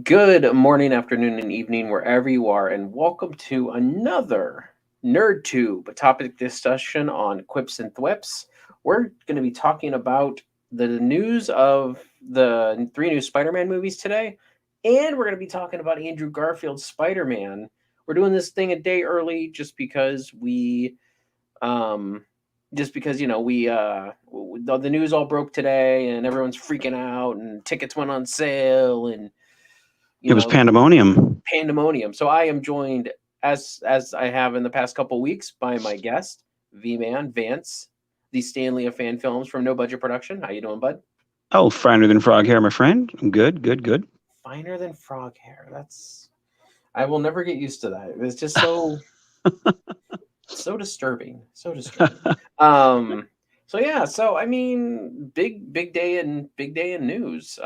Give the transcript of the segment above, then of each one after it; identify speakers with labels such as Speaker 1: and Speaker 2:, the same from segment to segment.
Speaker 1: Good morning, afternoon, and evening, wherever you are, and welcome to another NerdTube, a topic discussion on quips and thwips. We're going to be talking about the news of the three new Spider-Man movies today, and we're going to be talking about Andrew Garfield's Spider-Man. We're doing this thing a day early um, just because the news all broke today, and everyone's freaking out, and tickets went on sale, and you
Speaker 2: It was
Speaker 1: know
Speaker 2: pandemonium.
Speaker 1: pandemonium. So I am joined as I have in the past couple weeks by my guest, V Man Vance, the Stanley of fan films from No Budget Production. How you doing, bud?
Speaker 2: Oh, finer than frog hair, my friend. Good, good, good.
Speaker 1: Finer than frog hair. That's I will never get used to that. It's just so disturbing. So disturbing. Um so yeah, so I mean big day in news.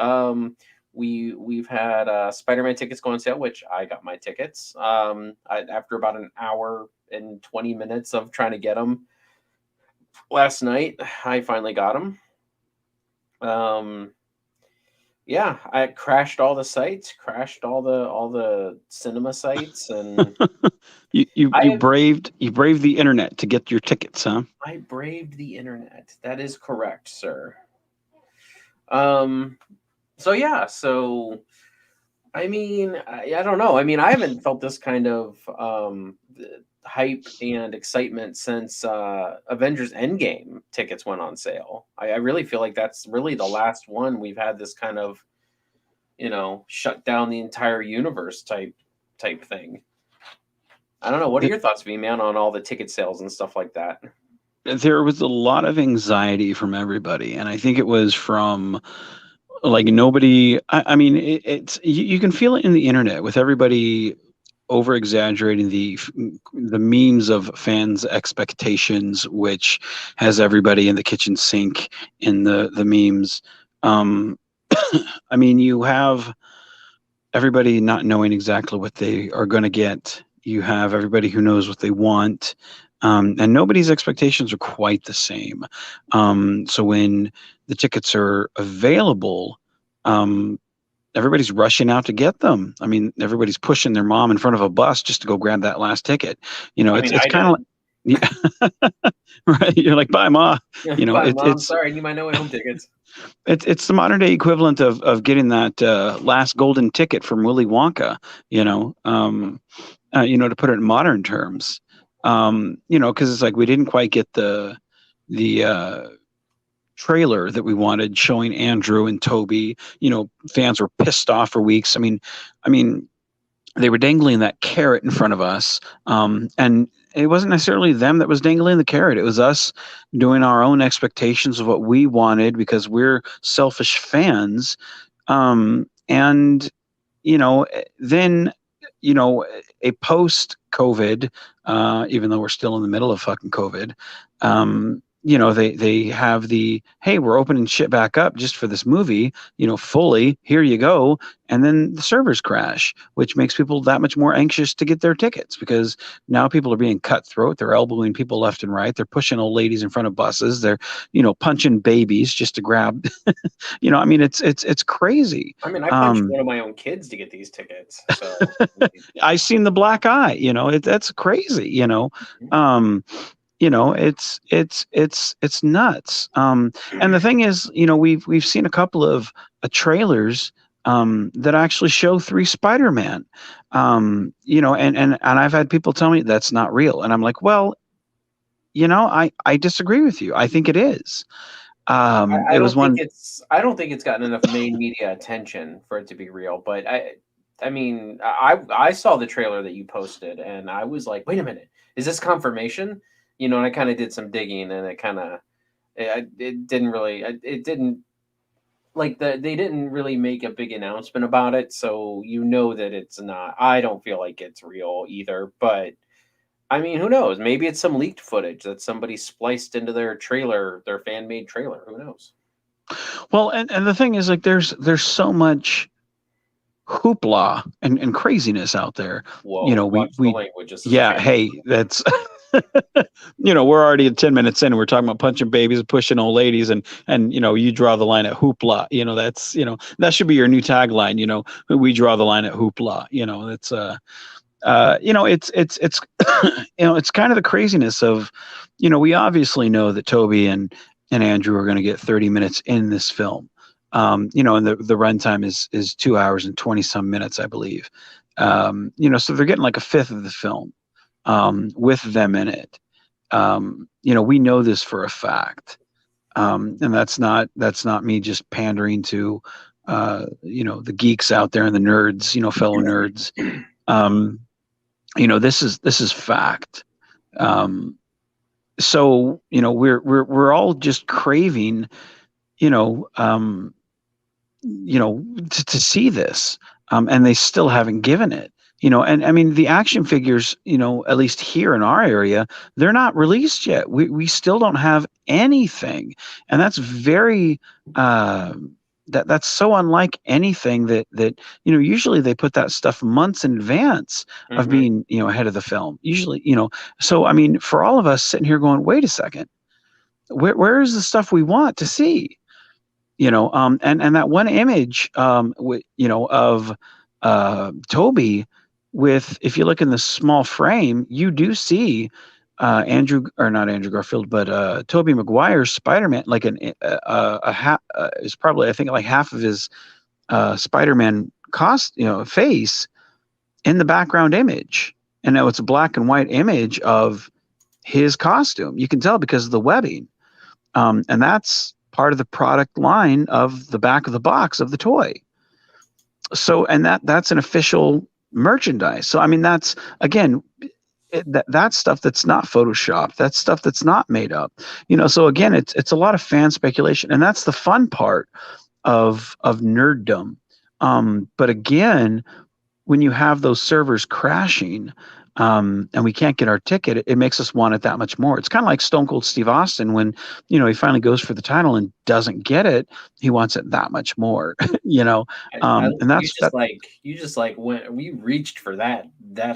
Speaker 1: We've had Spider-Man tickets go on sale, which I got my tickets. After about an hour and 20 minutes of trying to get them last night, I finally got them. Um, yeah, I crashed all the sites, crashed all the cinema sites, and
Speaker 2: you you
Speaker 1: I
Speaker 2: you
Speaker 1: have
Speaker 2: braved the internet to get your tickets, huh?
Speaker 1: I braved the internet. That is correct, sir. Um, so yeah, so I mean, I don't know. I mean, I haven't felt this kind of hype and excitement since Avengers Endgame tickets went on sale. I really feel like that's really the last one we've had this kind of, shut down the entire universe type thing. I don't know. What are
Speaker 2: Th-
Speaker 1: your thoughts, V Man, on all the ticket sales and stuff like that?
Speaker 2: There was a lot of anxiety from everybody, and I think it was from like nobody. I mean, it's you can feel it in the internet with everybody over exaggerating the memes of fans' expectations, which has everybody in the kitchen sink in the memes. Um, I mean, you have everybody not knowing exactly what they are going to get. You have everybody who knows what they want, and nobody's expectations are quite the same. So when the tickets are available, um, everybody's rushing out to get them. I mean, everybody's pushing their mom in front of a bus just to go grab that last ticket.
Speaker 1: I mean,
Speaker 2: It's
Speaker 1: I
Speaker 2: kind of
Speaker 1: did.
Speaker 2: like, yeah, right. You're like, bye, ma.
Speaker 1: Bye, mom. Sorry, I need my no way home tickets.
Speaker 2: It's the modern day equivalent of getting that last golden ticket from Willy Wonka. You know, to put it in modern terms. Because it's like we didn't quite get the trailer that we wanted showing Andrew and Toby. Fans were pissed off for weeks. I mean, they were dangling that carrot in front of us, and it wasn't necessarily them that was dangling the carrot. It was us doing our own expectations of what we wanted because we're selfish fans. And then a post COVID, even though we're still in the middle of fucking COVID, they have the, hey, we're opening shit back up just for this movie, fully. Here you go. And then the servers crash, which makes people that much more anxious to get their tickets because now people are being cutthroat. They're elbowing people left and right. They're pushing old ladies in front of buses. They're, punching babies just to grab. It's crazy.
Speaker 1: I mean, I punched one of my own kids to get these tickets. So,
Speaker 2: I seen the black eye. That's crazy. Um, it's nuts. And the thing is, we've seen a couple of trailers that actually show three Spider-Man. And I've had people tell me that's not real, and I'm like, well, I disagree with you. I think it is.
Speaker 1: I
Speaker 2: It was
Speaker 1: don't think
Speaker 2: one.
Speaker 1: it's gotten enough main media attention for it to be real. But I mean, I saw the trailer that you posted, and I was like, wait a minute, is this confirmation? And I kind of did some digging, and it didn't really, it didn't they didn't really make a big announcement about it, so that it's not. I don't feel like it's real either, but I mean, who knows? Maybe it's some leaked footage that somebody spliced into their trailer, their fan made trailer. Who knows?
Speaker 2: Well, and the thing is, like, there's so much hoopla and craziness out there.
Speaker 1: Whoa,
Speaker 2: We
Speaker 1: watch the
Speaker 2: we
Speaker 1: language. This is a
Speaker 2: Yeah,
Speaker 1: family
Speaker 2: hey,
Speaker 1: show.
Speaker 2: that's We're already 10 minutes in and we're talking about punching babies and pushing old ladies and you draw the line at hoopla. That's that should be your new tagline. We draw the line at hoopla. That's it's it's kind of the craziness of, we obviously know that Toby and Andrew are going to get 30 minutes in this film. And the runtime is 2 hours and 20 some minutes, I believe. So they're getting like a fifth of the film with them in it. We know this for a fact. And that's not me just pandering to the geeks out there and the nerds, fellow nerds. This is fact. So we're all just craving, to see this, and they still haven't given it. And I mean the action figures, at least here in our area, they're not released yet. We still don't have anything, and that's very that's so unlike anything that usually they put that stuff months in advance of being ahead of the film. Usually, so I mean, for all of us sitting here going, wait a second, where is the stuff we want to see? And that one image, of Toby with, if you look in the small frame, you do see Andrew, or not Andrew Garfield, but Tobey Maguire's Spider-Man, like is probably, I think, like half of his Spider-Man face in the background image. And now it's a black and white image of his costume. You can tell because of the webbing. And that's part of the product line of the back of the box of the toy. So, and that's an official merchandise. So, I mean, that's, again, that's stuff that's not photoshopped. That's stuff that's not made up. So again, it's a lot of fan speculation, and that's the fun part of nerddom. But again, when you have those servers crashing, and we can't get our ticket, it makes us want it that much more. It's kind of like Stone Cold Steve Austin when, he finally goes for the title and doesn't get it. He wants it that much more, and that's
Speaker 1: you just when we reached for that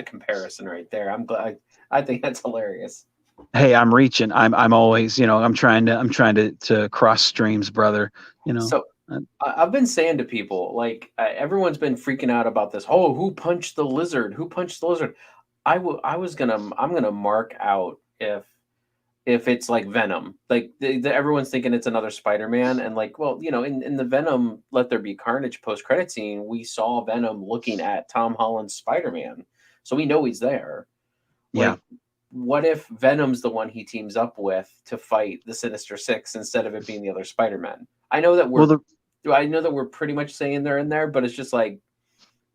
Speaker 1: comparison right there. I'm glad. I think that's hilarious.
Speaker 2: Hey, I'm reaching. I'm always, I'm trying to cross streams, brother.
Speaker 1: So I've been saying to people, like, everyone's been freaking out about this. Oh, who punched the lizard? Who punched the lizard? I'm gonna mark out if it's like Venom, like everyone's thinking it's another Spider-Man, and like, well, in the Venom Let There Be Carnage post-credit scene, we saw Venom looking at Tom Holland's Spider-Man, so we know he's there.
Speaker 2: Yeah.
Speaker 1: Like, what if Venom's the one he teams up with to fight the Sinister Six instead of it being the other Spider-Man? I know that we're pretty much saying they're in there, but it's just like,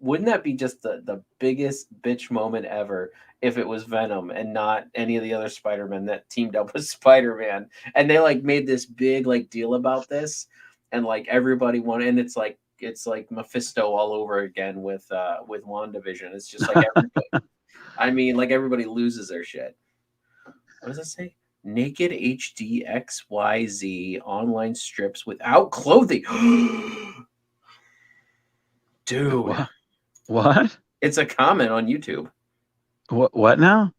Speaker 1: wouldn't that be just the biggest bitch moment ever if it was Venom and not any of the other Spider-Men that teamed up with Spider-Man? And they like made this big like deal about this, and like everybody wanted, and it's like Mephisto all over again with WandaVision. It's just like everybody, I mean, like everybody loses their shit. What does it say? Naked HD XYZ online strips without clothing. Dude.
Speaker 2: What?
Speaker 1: It's a comment on YouTube.
Speaker 2: What now?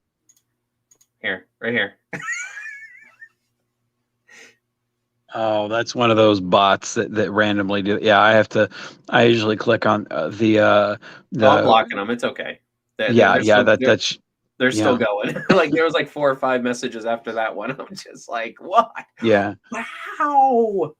Speaker 1: Here, right here.
Speaker 2: Oh, that's one of those bots that randomly do. Yeah, I usually click on the
Speaker 1: I'm blocking them. It's okay. They're still going. Like there was like 4 or 5 messages after that one. I'm just like, what?
Speaker 2: Yeah.
Speaker 1: Wow.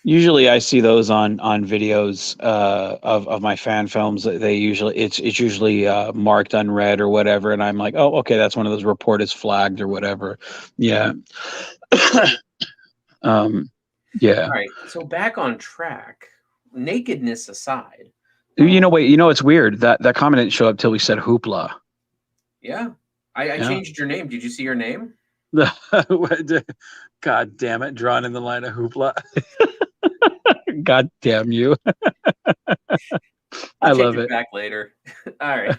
Speaker 2: Usually I see those on videos of my fan films. It's usually marked unread or whatever, and I'm like, oh, okay, that's one of those report is flagged or whatever. Yeah. Yeah.
Speaker 1: All right. So back on track. Nakedness aside.
Speaker 2: Wait. It's weird that comment didn't show up till we said hoopla.
Speaker 1: Yeah. I changed your name. Did you see your name?
Speaker 2: God damn it! Drawn in the line of hoopla. God damn you. I love it.
Speaker 1: Back later. All right.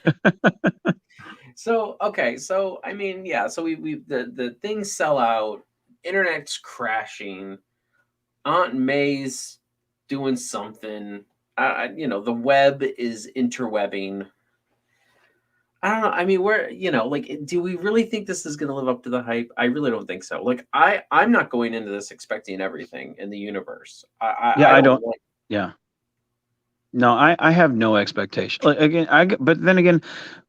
Speaker 1: So, okay. So, I mean, yeah. So the things sell out. Internet's crashing. Aunt May's doing something. The web is interwebbing. I don't know. I mean, we're like, do we really think this is going to live up to the hype? I really don't think so. Like, I'm not going into this expecting everything in the universe.
Speaker 2: Yeah,
Speaker 1: I
Speaker 2: I
Speaker 1: don't
Speaker 2: don't.
Speaker 1: like.
Speaker 2: Yeah, no, I have no expectation. Like, again, but then again,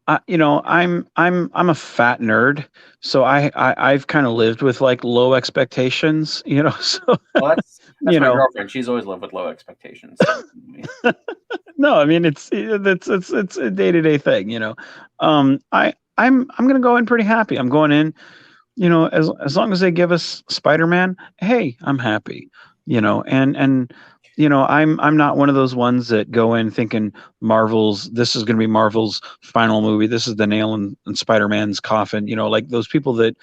Speaker 2: I'm a fat nerd, so I've kind of lived with like low expectations, So
Speaker 1: Well, that's
Speaker 2: you
Speaker 1: my
Speaker 2: know,
Speaker 1: girlfriend. She's always lived with low expectations.
Speaker 2: no, I mean it's a day to day thing, I'm gonna go in pretty happy. I'm going in, as long as they give us Spider-Man, hey, I'm happy, and I'm not one of those ones that go in thinking this is going to be Marvel's final movie. This is the nail in Spider-Man's coffin. Like those people that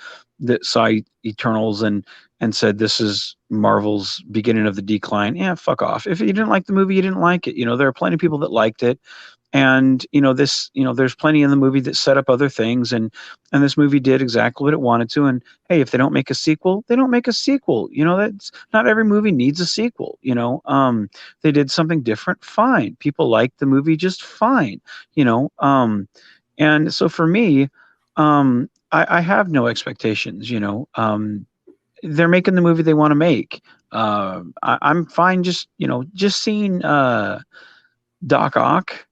Speaker 2: saw Eternals and said this is Marvel's beginning of the decline. Yeah, fuck off. If you didn't like the movie, you didn't like it. There are plenty of people that liked it, and there's plenty in the movie that set up other things, and this movie did exactly what it wanted to. And hey, if they don't make a sequel, they don't make a sequel. That's not every movie needs a sequel. They did something different, fine. People liked the movie just fine. And so for me, I have no expectations. They're making the movie they want to make. I'm fine just seeing Doc Ock.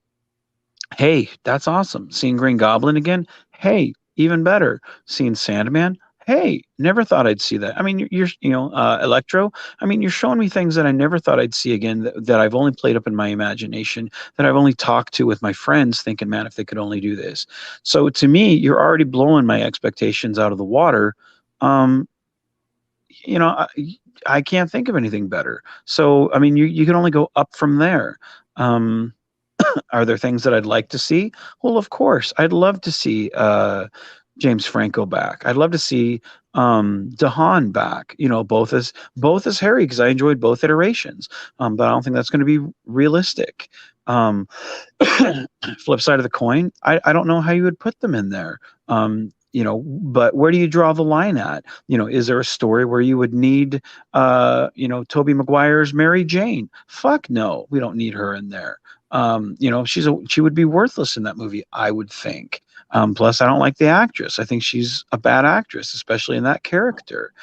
Speaker 2: Hey, that's awesome. Seeing Green Goblin again. Hey, even better. Seeing Sandman. Hey, never thought I'd see that. I mean, Electro. I mean, you're showing me things that I never thought I'd see again, that I've only played up in my imagination, that I've only talked to with my friends thinking, man, if they could only do this. So to me, you're already blowing my expectations out of the water. Um, you know, I, I can't think of anything better. So, I mean, you can only go up from there. Um, are there things that I'd like to see? Well, of course, I'd love to see James Franco back. I'd love to see DeHaan back. Both as Harry, because I enjoyed both iterations. But I don't think that's going to be realistic. Um, Flip side of the coin, I don't know how you would put them in there. But where do you draw the line at? Is there a story where you would need Tobey Maguire's Mary Jane? Fuck no, we don't need her in there. She would be worthless in that movie, I would think. Plus, I don't like the actress. I think she's a bad actress, especially in that character.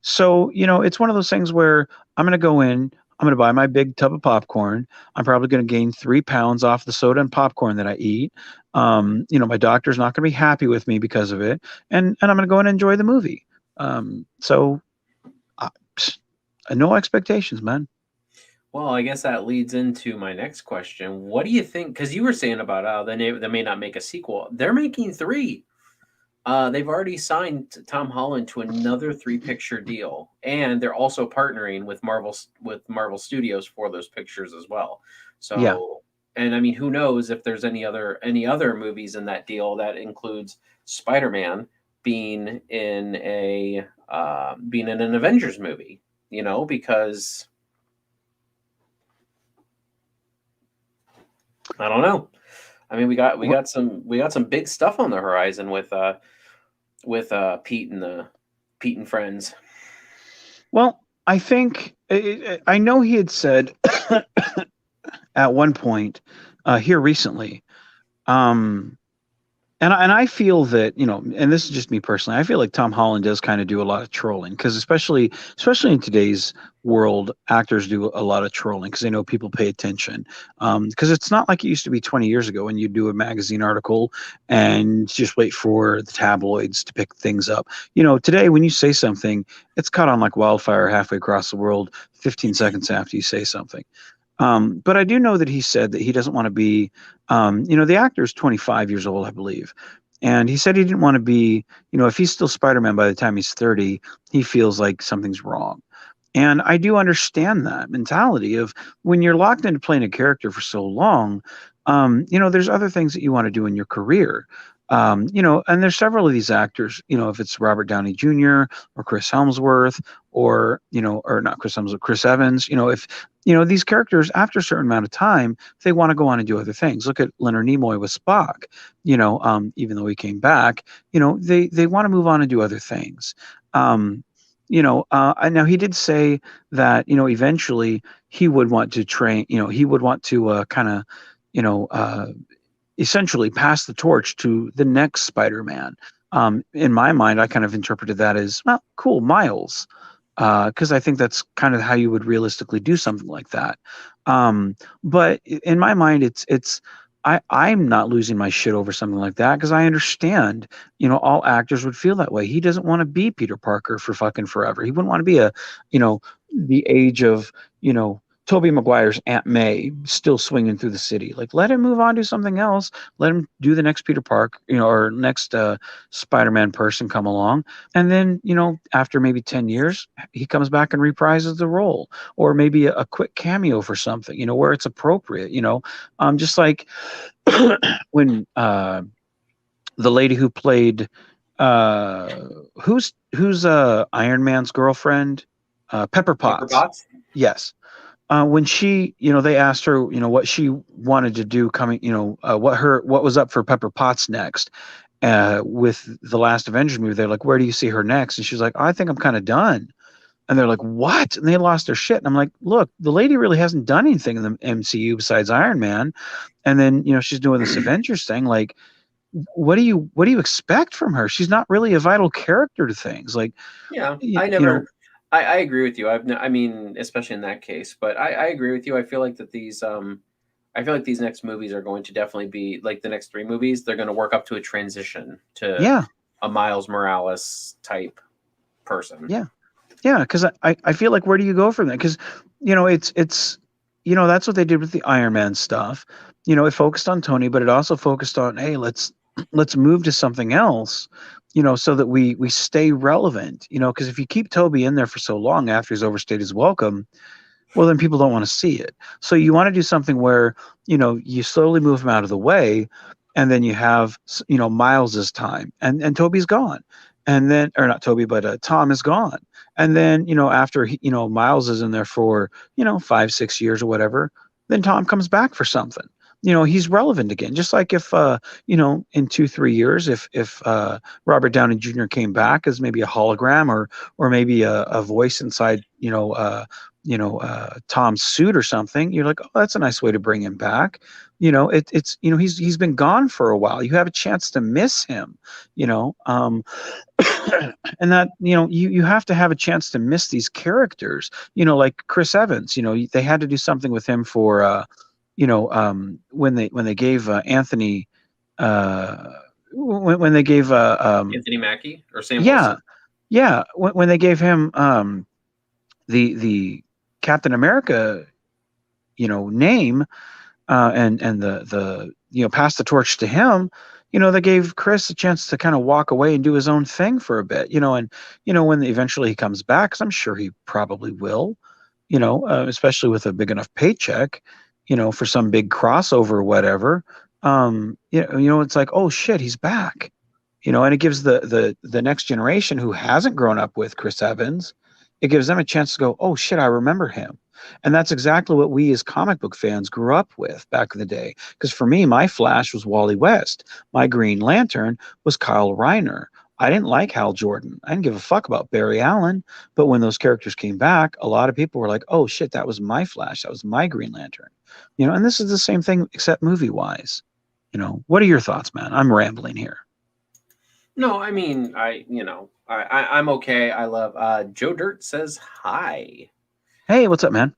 Speaker 2: So it's one of those things where I'm going to go in. I'm going to buy my big tub of popcorn. I'm probably going to gain 3 pounds off the soda and popcorn that I eat. My doctor's not going to be happy with me because of it, and I'm going to go and enjoy the movie. So, uh, no expectations, man.
Speaker 1: Well, I guess that leads into my next question. What do you think? Because you were saying about they may not make a sequel. They're making three. They've already signed Tom Holland to another three-picture deal, and they're also partnering with Marvel Studios for those pictures as well.
Speaker 2: Yeah.
Speaker 1: So, and I mean, who knows if there's any other movies in that deal that includes Spider-Man being in an Avengers movie? Because I don't know. I mean, we got some big stuff on the horizon with Pete and friends.
Speaker 2: Well, I think I know he had said at one point here recently. Um, and I feel that, and this is just me personally, I feel like Tom Holland does kind of do a lot of trolling, because especially in today's world, actors do a lot of trolling because they know people pay attention. Because it's not like it used to be 20 years ago when you do a magazine article and just wait for the tabloids to pick things up. Today when you say something, it's caught on like wildfire halfway across the world 15 seconds after you say something. But I do know that he said that he doesn't want to be, the actor is 25 years old, I believe. And he said he didn't want to be, if he's still Spider-Man by the time he's 30, he feels like something's wrong. And I do understand that mentality of when you're locked into playing a character for so long, there's other things that you want to do in your career. And there's several of these actors, if it's Robert Downey Jr. or Chris Helmsworth or not Chris Helmsworth, Chris Evans, if, these characters after a certain amount of time, they want to go on and do other things. Look at Leonard Nimoy with Spock, even though he came back, they want to move on and do other things. Now he did say that, eventually he would want to train, he would want to kind of, you know, uh, essentially pass the torch to the next Spider-Man. In my mind, I kind of interpreted that as, well, cool, Miles, because I think that's kind of how you would realistically do something like that. Um, but in my mind, I'm not losing my shit over something like that because I understand, all actors would feel that way. He doesn't want to be Peter Parker for fucking forever. He wouldn't want to be the age of, Tobey Maguire's Aunt May still swinging through the city. Like, let him move on to something else. Let him do the next Peter Park, or next Spider-Man person come along. And then, after maybe 10 years, he comes back and reprises the role, or maybe a quick cameo for something, where it's appropriate, just like when the lady who played uh, who's Iron Man's girlfriend, Pepper
Speaker 1: Pepper
Speaker 2: Potts.
Speaker 1: Potts.
Speaker 2: Yes. When she, they asked her, what she wanted to do coming, what was up for Pepper Potts next, with the last Avengers movie. They're like, where do you see her next? And she's like, I think I'm kind of done. And they're like, what? And they lost their shit. And I'm like, look, the lady really hasn't done anything in the MCU besides Iron Man. And then, she's doing this Avengers thing. Like, what do you expect from her? She's not really a vital character to things. Like,
Speaker 1: Yeah,
Speaker 2: you,
Speaker 1: I
Speaker 2: you know,
Speaker 1: never. I agree with you. I mean, especially in that case. But I agree with you. I feel like that these I feel like these next movies are going to definitely be like the next three movies. They're going to work up to a transition to
Speaker 2: yeah,
Speaker 1: a Miles Morales type person.
Speaker 2: yeah. Yeah, because I feel like, where do you go from that? Because it's that's what they did with the Iron Man stuff. It focused on Tony, but it also focused on, hey, let's move to something else. So that we stay relevant. Because if you keep Toby in there for so long after he's overstayed his welcome, well, then people don't want to see it. So you want to do something where you slowly move him out of the way, and then you have Miles's time, and Toby's gone, and then, or not Toby, but Tom is gone, and then after Miles is in there for 5-6 years or whatever, then Tom comes back for something. He's relevant again. Just like if in 2-3 years, if Robert Downey Jr. came back as maybe a hologram, or maybe a voice inside Tom's suit or something, you're like, oh, that's a nice way to bring him back. It's he's been gone for a while. You have a chance to miss him. you know um and that, you have to have a chance to miss these characters, like Chris Evans. They had to do something with him for when they gave Anthony, uh when they gave
Speaker 1: Anthony Mackie or Sam
Speaker 2: yeah,
Speaker 1: Wilson.
Speaker 2: yeah, when they gave him the Captain America, name, and the pass the torch to him. They gave Chris a chance to kind of walk away and do his own thing for a bit. And when eventually he comes back, 'cause I'm sure he probably will. Especially with a big enough paycheck, for some big crossover or whatever. It's like, oh shit, he's back. And it gives the next generation who hasn't grown up with Chris Evans, it gives them a chance to go, oh shit, I remember him. And that's exactly what we as comic book fans grew up with back in the day. Because for me, my Flash was Wally West. My Green Lantern was Kyle Reiner. I didn't like Hal Jordan. I didn't give a fuck about Barry Allen. But when those characters came back, a lot of people were like, oh shit, that was my Flash. That was my Green Lantern. And this is the same thing except movie wise. What are your thoughts, man? I'm rambling here.
Speaker 1: No, I mean, I'm okay. I love. Joe Dirt says hi.
Speaker 2: Hey, what's up, man?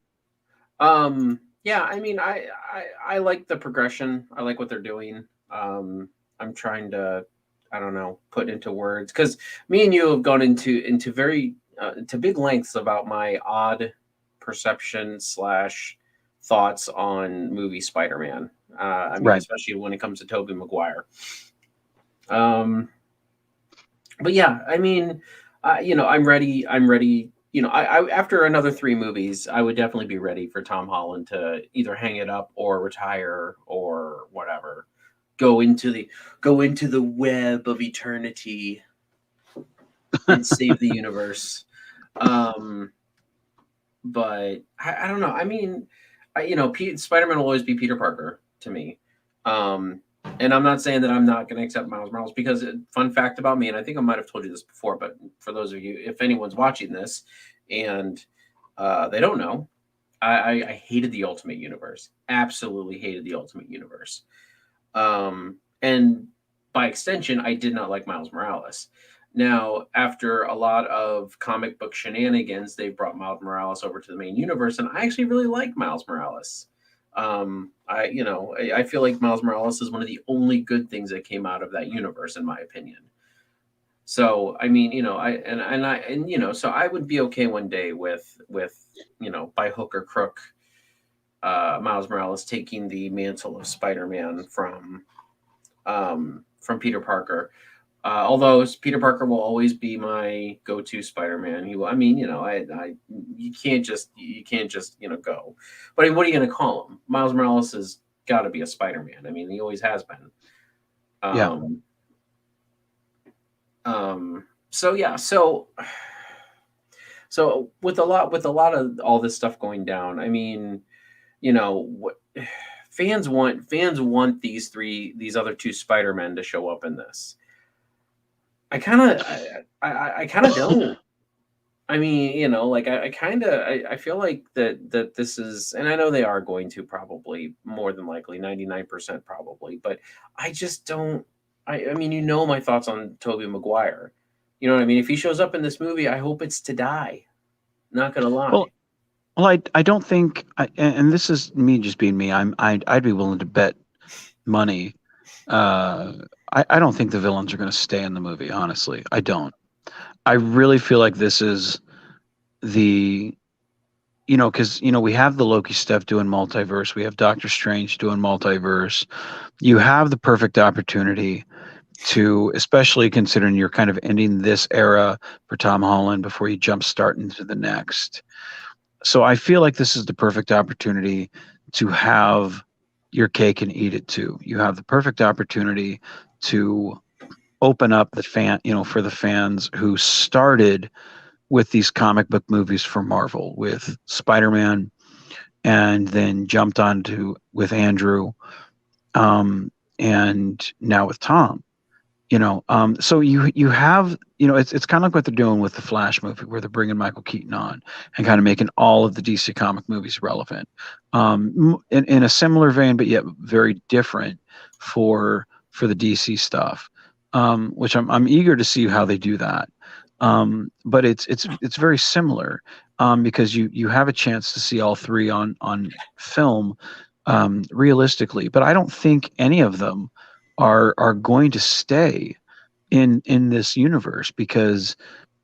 Speaker 1: Yeah, I mean, I like the progression. I like what they're doing. I'm trying to, I don't know, put into words, because me and you have gone into very to big lengths about my odd perception slash thoughts on movie Spider-Man. I mean,
Speaker 2: Right.
Speaker 1: especially when it comes to Tobey Maguire. Um, but yeah, I mean, I'm ready. I'm ready. After another three movies, I would definitely be ready for Tom Holland to either hang it up or retire or whatever. Go into the web of eternity and save the universe. Um, but I don't know. I mean, Spider-Man will always be Peter Parker to me. And I'm not saying that I'm not going to accept Miles Morales, because fun fact about me, and I think I might have told you this before, but for those of you, if anyone's watching this and they don't know, I hated the Ultimate Universe. Absolutely hated the Ultimate Universe. And by extension, I did not like Miles Morales. Now, after a lot of comic book shenanigans, they brought Miles Morales over to the main universe, and I actually really like Miles Morales. I feel like Miles Morales is one of the only good things that came out of that universe, in my opinion. So, I mean, so I would be okay one day with by hook or crook, Miles Morales taking the mantle of Spider-Man from Peter Parker. Although Peter Parker will always be my go-to Spider-Man. He will. I mean, you can't just go. But what are you going to call him? Miles Morales has got to be a Spider-Man. I mean, he always has been.
Speaker 2: Yeah.
Speaker 1: So yeah. So with a lot of all this stuff going down, I mean, what fans want these other two Spider-Men to show up in this. I kind of don't. I mean, I feel like that this is, and I know they are going to, probably more than likely 99% probably, but I just don't. I mean, my thoughts on Tobey Maguire. You know what I mean? If he shows up in this movie, I hope it's to die. Not gonna
Speaker 2: Well,
Speaker 1: lie.
Speaker 2: I don't think, and this is me just being me. I'd be willing to bet money. Uh, I don't think the villains are going to stay in the movie. Honestly, I don't. I really feel like this is the, because we have the Loki stuff doing multiverse. We have Doctor Strange doing multiverse. You have the perfect opportunity to, especially considering you're kind of ending this era for Tom Holland before you jump start into the next. So I feel like this is the perfect opportunity to have your cake and eat it too. You have the perfect opportunity to open up for the fans who started with these comic book movies for Marvel with Spider-Man and then jumped on to with Andrew, and now with Tom. So you have, it's kind of like what they're doing with the Flash movie, where they're bringing Michael Keaton on and kind of making all of the DC comic movies relevant, in a similar vein, but yet very different for the DC stuff, which I'm eager to see how they do that. But it's very similar, because you have a chance to see all three on film, realistically, but I don't think any of them are going to stay in this universe, because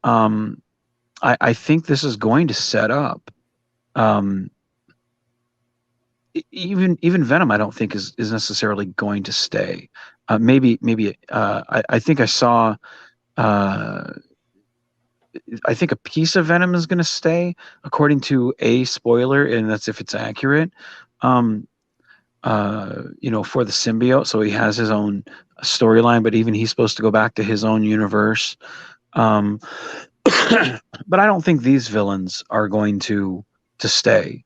Speaker 2: I think this is going to set up, um, even Venom. I don't think is necessarily going to stay. Maybe I think I saw. Uh, I think a piece of Venom is going to stay, according to a spoiler, and that's if it's accurate. Um, for the symbiote. So he has his own storyline, but even he's supposed to go back to his own universe. Um, but I don't think these villains are going to stay.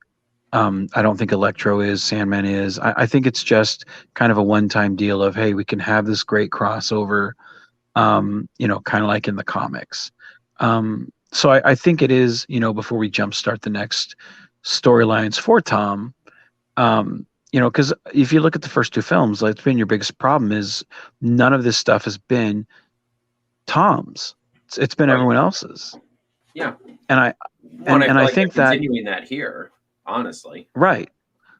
Speaker 2: I don't think Electro is, Sandman is. I think it's just kind of a one-time deal of, hey, we can have this great crossover, kind of like in the comics. So I think it is, before we jumpstart the next storylines for Tom, because if you look at the first two films, like, it's been your biggest problem is none of this stuff has been Tom's. It's been
Speaker 1: Right.
Speaker 2: everyone else's.
Speaker 1: Yeah.
Speaker 2: And I
Speaker 1: One, I feel
Speaker 2: I
Speaker 1: like they're
Speaker 2: think that,
Speaker 1: continuing that here, honestly.
Speaker 2: right.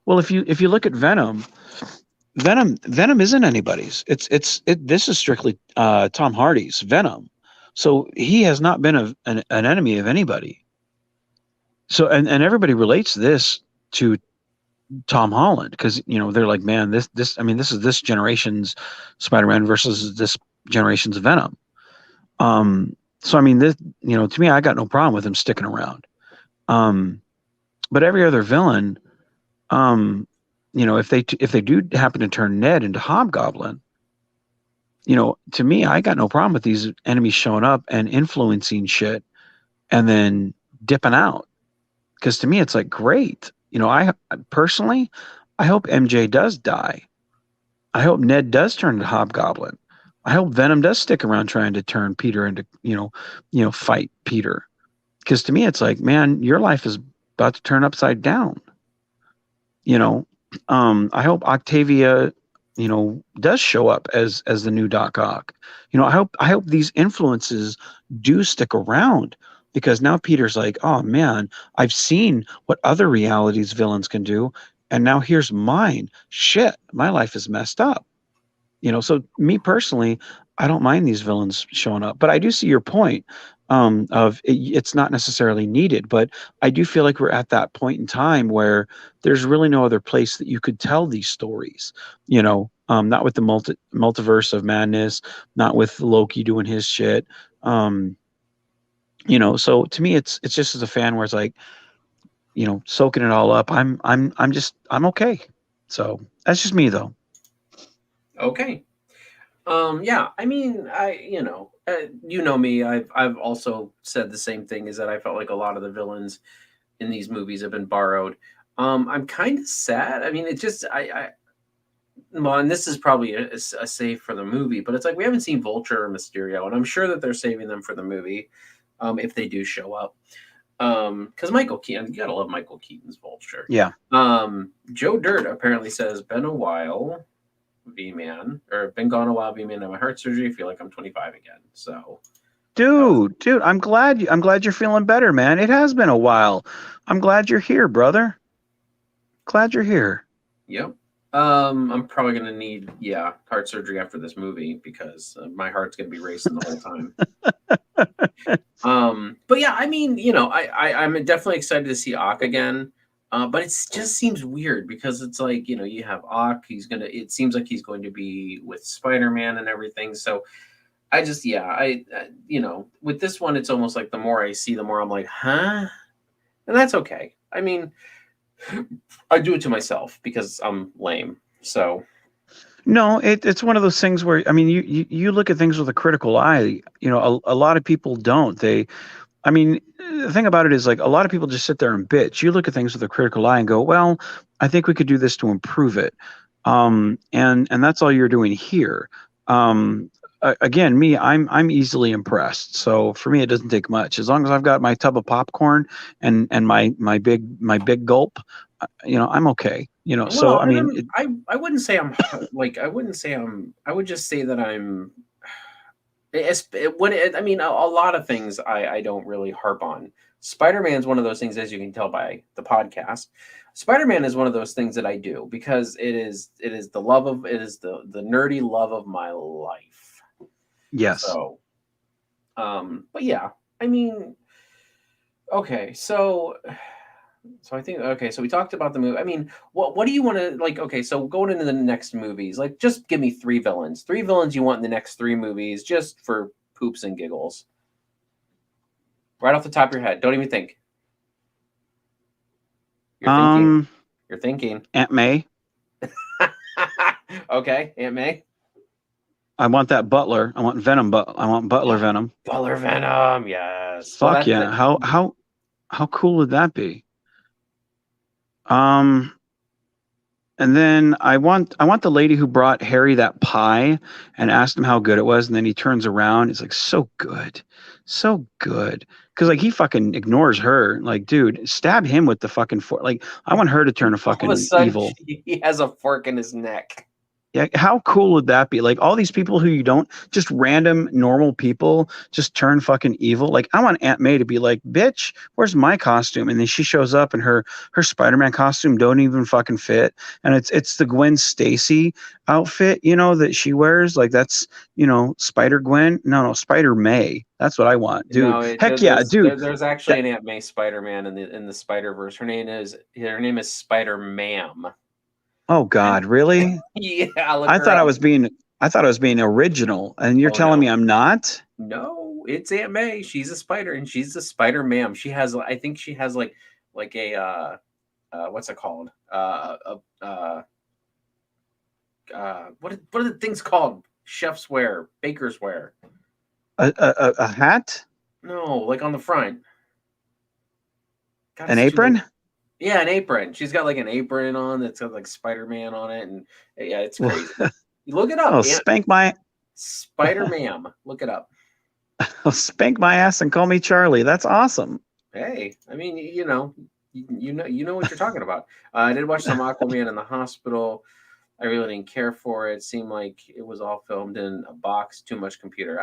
Speaker 2: Well, if you look at Venom isn't anybody's. This is strictly Tom Hardy's Venom. So he has not been an enemy of anybody. So and everybody relates this to Tom Holland, because they're like, man, this is this generation's Spider-Man versus this generation's Venom. So I mean, this, to me, I got no problem with him sticking around. But every other villain, if they do happen to turn Ned into Hobgoblin, to me, I got no problem with these enemies showing up and influencing shit and then dipping out. Because to me, it's like, great. I personally, I hope MJ does die. I hope Ned does turn into Hobgoblin. I hope Venom does stick around trying to turn Peter into, fight Peter. Because to me, it's like, man, your life is about to turn upside down. I hope Octavia does show up as the new Doc Ock. I hope these influences do stick around, because now Peter's like, oh man, I've seen what other realities villains can do, and now here's mine. Shit, my life is messed up. So me personally, I don't mind these villains showing up, but I do see your point, of it's not necessarily needed. But I do feel like we're at that point in time where there's really no other place that you could tell these stories. Not with the multiverse of madness, not with Loki doing his shit. So to me, it's just as a fan where it's like, soaking it all up. I'm okay. So that's just me though.
Speaker 1: Okay. Yeah, I mean, you know me. I've also said the same thing. Is that I felt like a lot of the villains in these movies have been borrowed. I'm kind of sad. I mean, it just well, and this is probably a save for the movie, but it's like we haven't seen Vulture or Mysterio, and I'm sure that they're saving them for the movie, if they do show up. Because Michael Keaton, you gotta love Michael Keaton's Vulture.
Speaker 2: Yeah.
Speaker 1: Joe Dirt apparently says, "Been a while, V-Man, or been gone a while, V-Man. Had my heart surgery. Feel like I'm 25 again." So,
Speaker 2: Dude, I'm glad you're feeling better, man. It has been a while. I'm glad you're here, brother. Glad you're here.
Speaker 1: yep. I'm probably gonna need heart surgery after this movie because my heart's gonna be racing the whole time. But yeah, I mean, I'm definitely excited to see Ock again. But it just seems weird because it's like, you have Ock. It seems like he's going to be with Spider-Man and everything. So I just, with this one, it's almost like the more I see, the more I'm like, huh? And that's okay. I mean, I do it to myself because I'm lame. So.
Speaker 2: No, it's one of those things where, I mean, you look at things with a critical eye. A lot of people don't. I mean, the thing about it is, like, a lot of people just sit there and bitch. You look at things with a critical eye and go, well, I think we could do this to improve it. And that's all you're doing here. Again, I'm easily impressed. So for me, it doesn't take much. As long as I've got my tub of popcorn and my big gulp, I'm okay.
Speaker 1: Well,
Speaker 2: so I mean,
Speaker 1: I wouldn't say I'm like, I would just say that I'm. I mean, a lot of things I don't really harp on. Spider-Man's one of those things, as you can tell by the podcast. Spider-Man is one of those things that I do because it is the nerdy love of my life.
Speaker 2: yes.
Speaker 1: So, but yeah, I mean, okay, so I think, okay, so we talked about the movie. I mean, what do you want to, like? Okay, so going into the next movies, like, just give me three villains you want in the next three movies, just for poops and giggles, right off the top of your head. Don't even think. You're thinking.
Speaker 2: Aunt May.
Speaker 1: Okay, Aunt May.
Speaker 2: I want that Butler. I want Venom, but I want Butler Venom.
Speaker 1: Butler Venom, yes.
Speaker 2: Fuck yeah! How cool would that be? And then I want the lady who brought Harry that pie and asked him how good it was, and then he turns around. It's like, so good, so good. Because, like, he fucking ignores her. Like, dude, stab him with the fucking fork. Like, I want her to turn a fucking evil.
Speaker 1: He has a fork in his neck.
Speaker 2: Yeah, how cool would that be? Like, all these people who you don't, just random normal people, just turn fucking evil. Like, I want Aunt May to be like, bitch, where's my costume? And then she shows up and her Spider-Man costume don't even fucking fit. And it's the Gwen Stacy outfit, that she wears. Like, that's, Spider Gwen. No, Spider May. That's what I want, dude.
Speaker 1: No,
Speaker 2: dude.
Speaker 1: There's actually an Aunt May Spider-Man in the Spider-Verse. Her name is Spider-Ma'am.
Speaker 2: Oh God, really?
Speaker 1: Yeah,
Speaker 2: I thought I was being original, and you're telling me I'm not?
Speaker 1: No, it's Aunt May. She's a spider, and she's a Spider-Ma'am. I think she has like a what's it called? What are the things called? Chef's wear, baker's wear.
Speaker 2: A hat?
Speaker 1: No, like on the front.
Speaker 2: God, an apron?
Speaker 1: Yeah, an apron. She's got like an apron on that's got like Spider-Man on it, and yeah, it's crazy. You look it up.
Speaker 2: Oh, spank my
Speaker 1: Spider-Ma'am. Look it up.
Speaker 2: Spank my ass and call me Charlie. That's awesome.
Speaker 1: Hey, I mean, you know what you're talking about. I did watch some Aquaman in the hospital. I really didn't care for it. It seemed like it was all filmed in a box. Too much computer.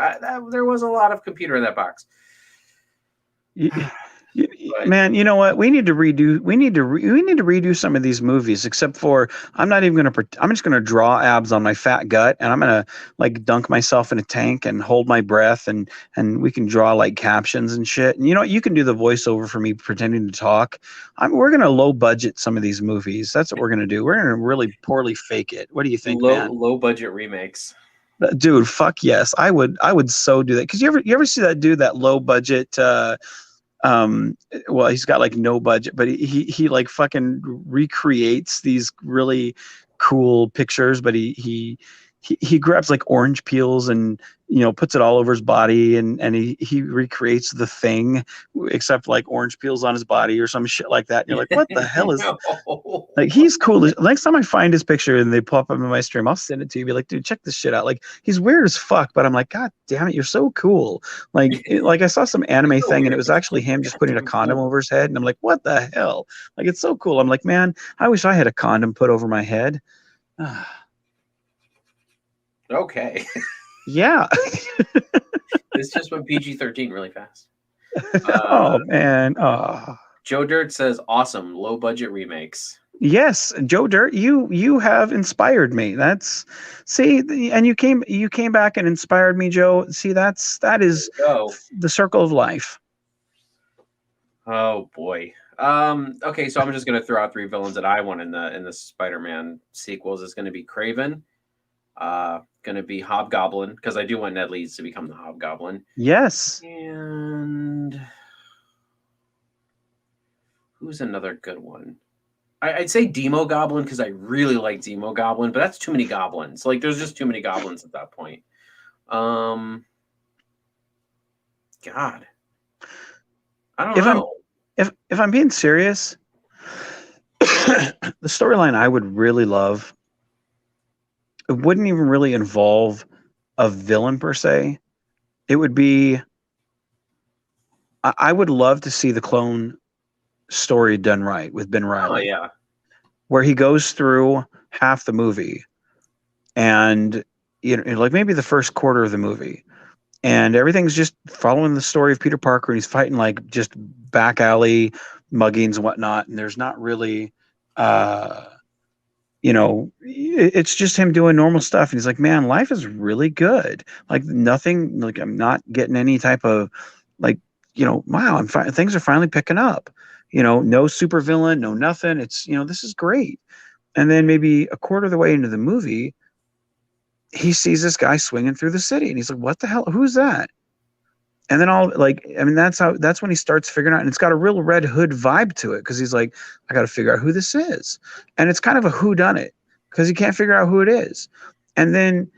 Speaker 1: There was a lot of computer in that box. But
Speaker 2: Man, you know what? We need to redo. We need to redo some of these movies. Except for, I'm not even gonna. I'm just gonna draw abs on my fat gut, and I'm gonna like dunk myself in a tank and hold my breath, and we can draw like captions and shit. And you know what? You can do the voiceover for me pretending to talk. We're gonna low budget some of these movies. That's what we're gonna do. We're gonna really poorly fake it. What do you think, man?
Speaker 1: low budget remakes.
Speaker 2: Dude, fuck yes. I would so do that. Because you ever see that dude, that low budget um well, he's got like no budget, but he like fucking recreates these really cool pictures, but he grabs like orange peels and puts it all over his body, and he recreates The Thing, except like orange peels on his body or some shit like that, and you're like, what the hell is
Speaker 1: No.
Speaker 2: like, he's cool. Next time I find his picture and they pop up in my stream, I'll send it to you. Be like, dude, check this shit out. Like, he's weird as fuck, but I'm like, God damn it, you're so cool. Like I saw some anime
Speaker 1: So
Speaker 2: thing and
Speaker 1: weird,
Speaker 2: it was
Speaker 1: but
Speaker 2: actually
Speaker 1: so
Speaker 2: him just putting a
Speaker 1: goddamn
Speaker 2: condom
Speaker 1: cool.
Speaker 2: over his head, and I'm like, what the hell? Like, it's so cool. I'm like, man, I wish I had a condom put over my head.
Speaker 1: Okay.
Speaker 2: Yeah.
Speaker 1: This just went PG-13 really fast.
Speaker 2: Oh man. Oh.
Speaker 1: Joe Dirt says, awesome, low budget remakes.
Speaker 2: Yes, Joe Dirt, you have inspired me. And you came back and inspired me, Joe. See, that is
Speaker 1: Go.
Speaker 2: the circle of life.
Speaker 1: Oh boy. Okay, so I'm just gonna throw out three villains that I want in the Spider-Man sequels. It's gonna be Craven, gonna be Hobgoblin, because I do want Ned Leeds to become the Hobgoblin.
Speaker 2: Yes.
Speaker 1: And who's another good one? I'd say Demo Goblin, because I really like Demo Goblin, but that's too many goblins. Like, there's just too many goblins at that point. God, I don't know.
Speaker 2: If I'm being serious, the storyline I would really love, it wouldn't even really involve a villain per se. It would be, I would love to see the clone story done right with Ben
Speaker 1: Oh
Speaker 2: Reilly,
Speaker 1: yeah.
Speaker 2: where he goes through half the movie and like maybe the first quarter of the movie, and everything's just following the story of Peter Parker, and he's fighting like just back alley muggings and whatnot, and there's not really it's just him doing normal stuff, and he's like, man, life is really good. Like, nothing, like, I'm not getting any type of like, wow, things are finally picking up. No super villain, no nothing. It's, this is great. And then maybe a quarter of the way into the movie, he sees this guy swinging through the city, and he's like, what the hell, who's that? And then that's when he starts figuring out, and it's got a real Red Hood vibe to it, because he's like, I got to figure out who this is. And it's kind of a whodunit, because he can't figure out who it is. And then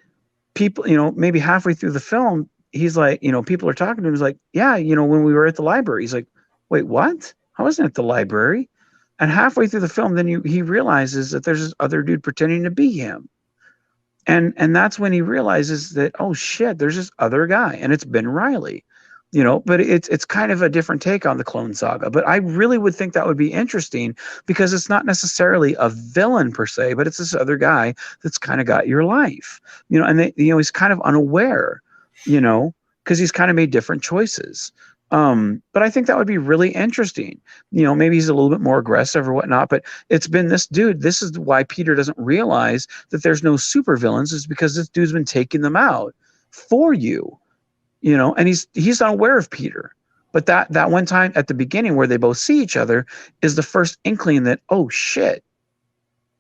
Speaker 2: people, maybe halfway through the film, he's like, people are talking to him. He's like, yeah, when we were at the library. He's like, wait, what? I wasn't at the library. And halfway through the film, then he realizes that there's this other dude pretending to be him. And that's when he realizes that, oh shit, there's this other guy, and it's Ben Reilly. But it's kind of a different take on the Clone Saga. But I really would think that would be interesting, because it's not necessarily a villain per se, but it's this other guy that's kind of got your life, and he's kind of unaware, because he's kind of made different choices. But I think that would be really interesting. Maybe he's a little bit more aggressive or whatnot, but it's been this dude. This is why Peter doesn't realize that there's no supervillains, is because this dude's been taking them out for you. And he's not aware of Peter. But that one time at the beginning where they both see each other is the first inkling that, oh shit,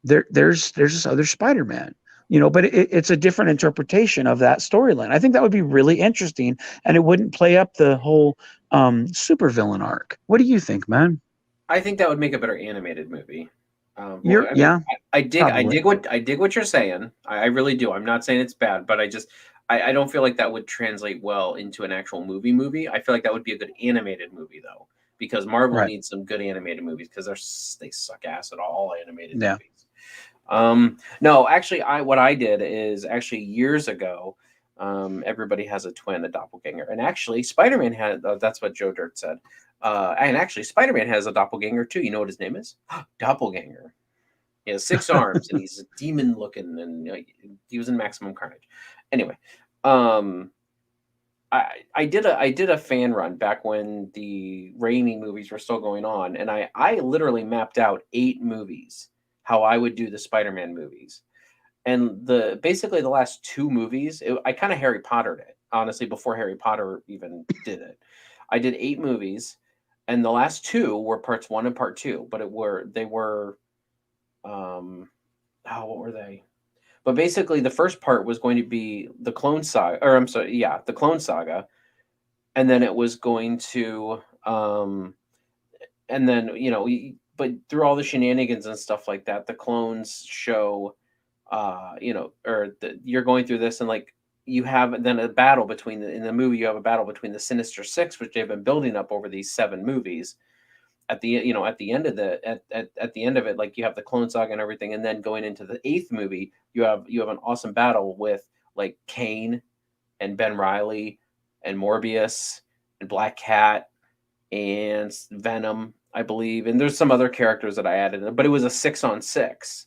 Speaker 2: there's this other Spider-Man. But it's a different interpretation of that storyline. I think that would be really interesting, and it wouldn't play up the whole supervillain arc. What do you think, man?
Speaker 1: I think that would make a better animated movie.
Speaker 2: Yeah,
Speaker 1: I dig what you're saying. I really do. I'm not saying it's bad, but I don't feel like that would translate well into an actual movie. I feel like that would be a good animated movie though, because Marvel
Speaker 2: right.
Speaker 1: needs some good animated movies, because they suck ass at all animated
Speaker 2: Yeah.
Speaker 1: movies. No, actually, what I did is actually years ago. Everybody has a twin, a doppelganger, and actually, Spider-Man had. That's what Joe Dirt said. And actually, Spider-Man has a doppelganger too. You know what his name is? Doppelganger. He has 6 arms, and he's demon looking, and he was in Maximum Carnage. Anyway, um, I did a fan run back when the Raimi movies were still going on, and I literally mapped out 8 movies how I would do the Spider-Man movies. And basically the last 2 movies, I kind of Harry Pottered it, honestly, before Harry Potter even did it. I did 8 movies, and the last 2 were parts 1 and part 2, but they were what were they? But basically the first part was going to be the Clone Saga, or I'm sorry, yeah, the Clone Saga, and then it was going to and then but through all the shenanigans and stuff like that, the clones show you're going through this, and like you have then a battle between in the movie, you have a battle between the Sinister Six, which they've been building up over these 7 movies. At the end of at the end of it, like you have the Clone Saga and everything, and then going into the 8th movie, you have an awesome battle with like Kane and Ben Riley and Morbius and Black Cat and Venom, I believe, and there's some other characters that I added, but it was a 6-on-6,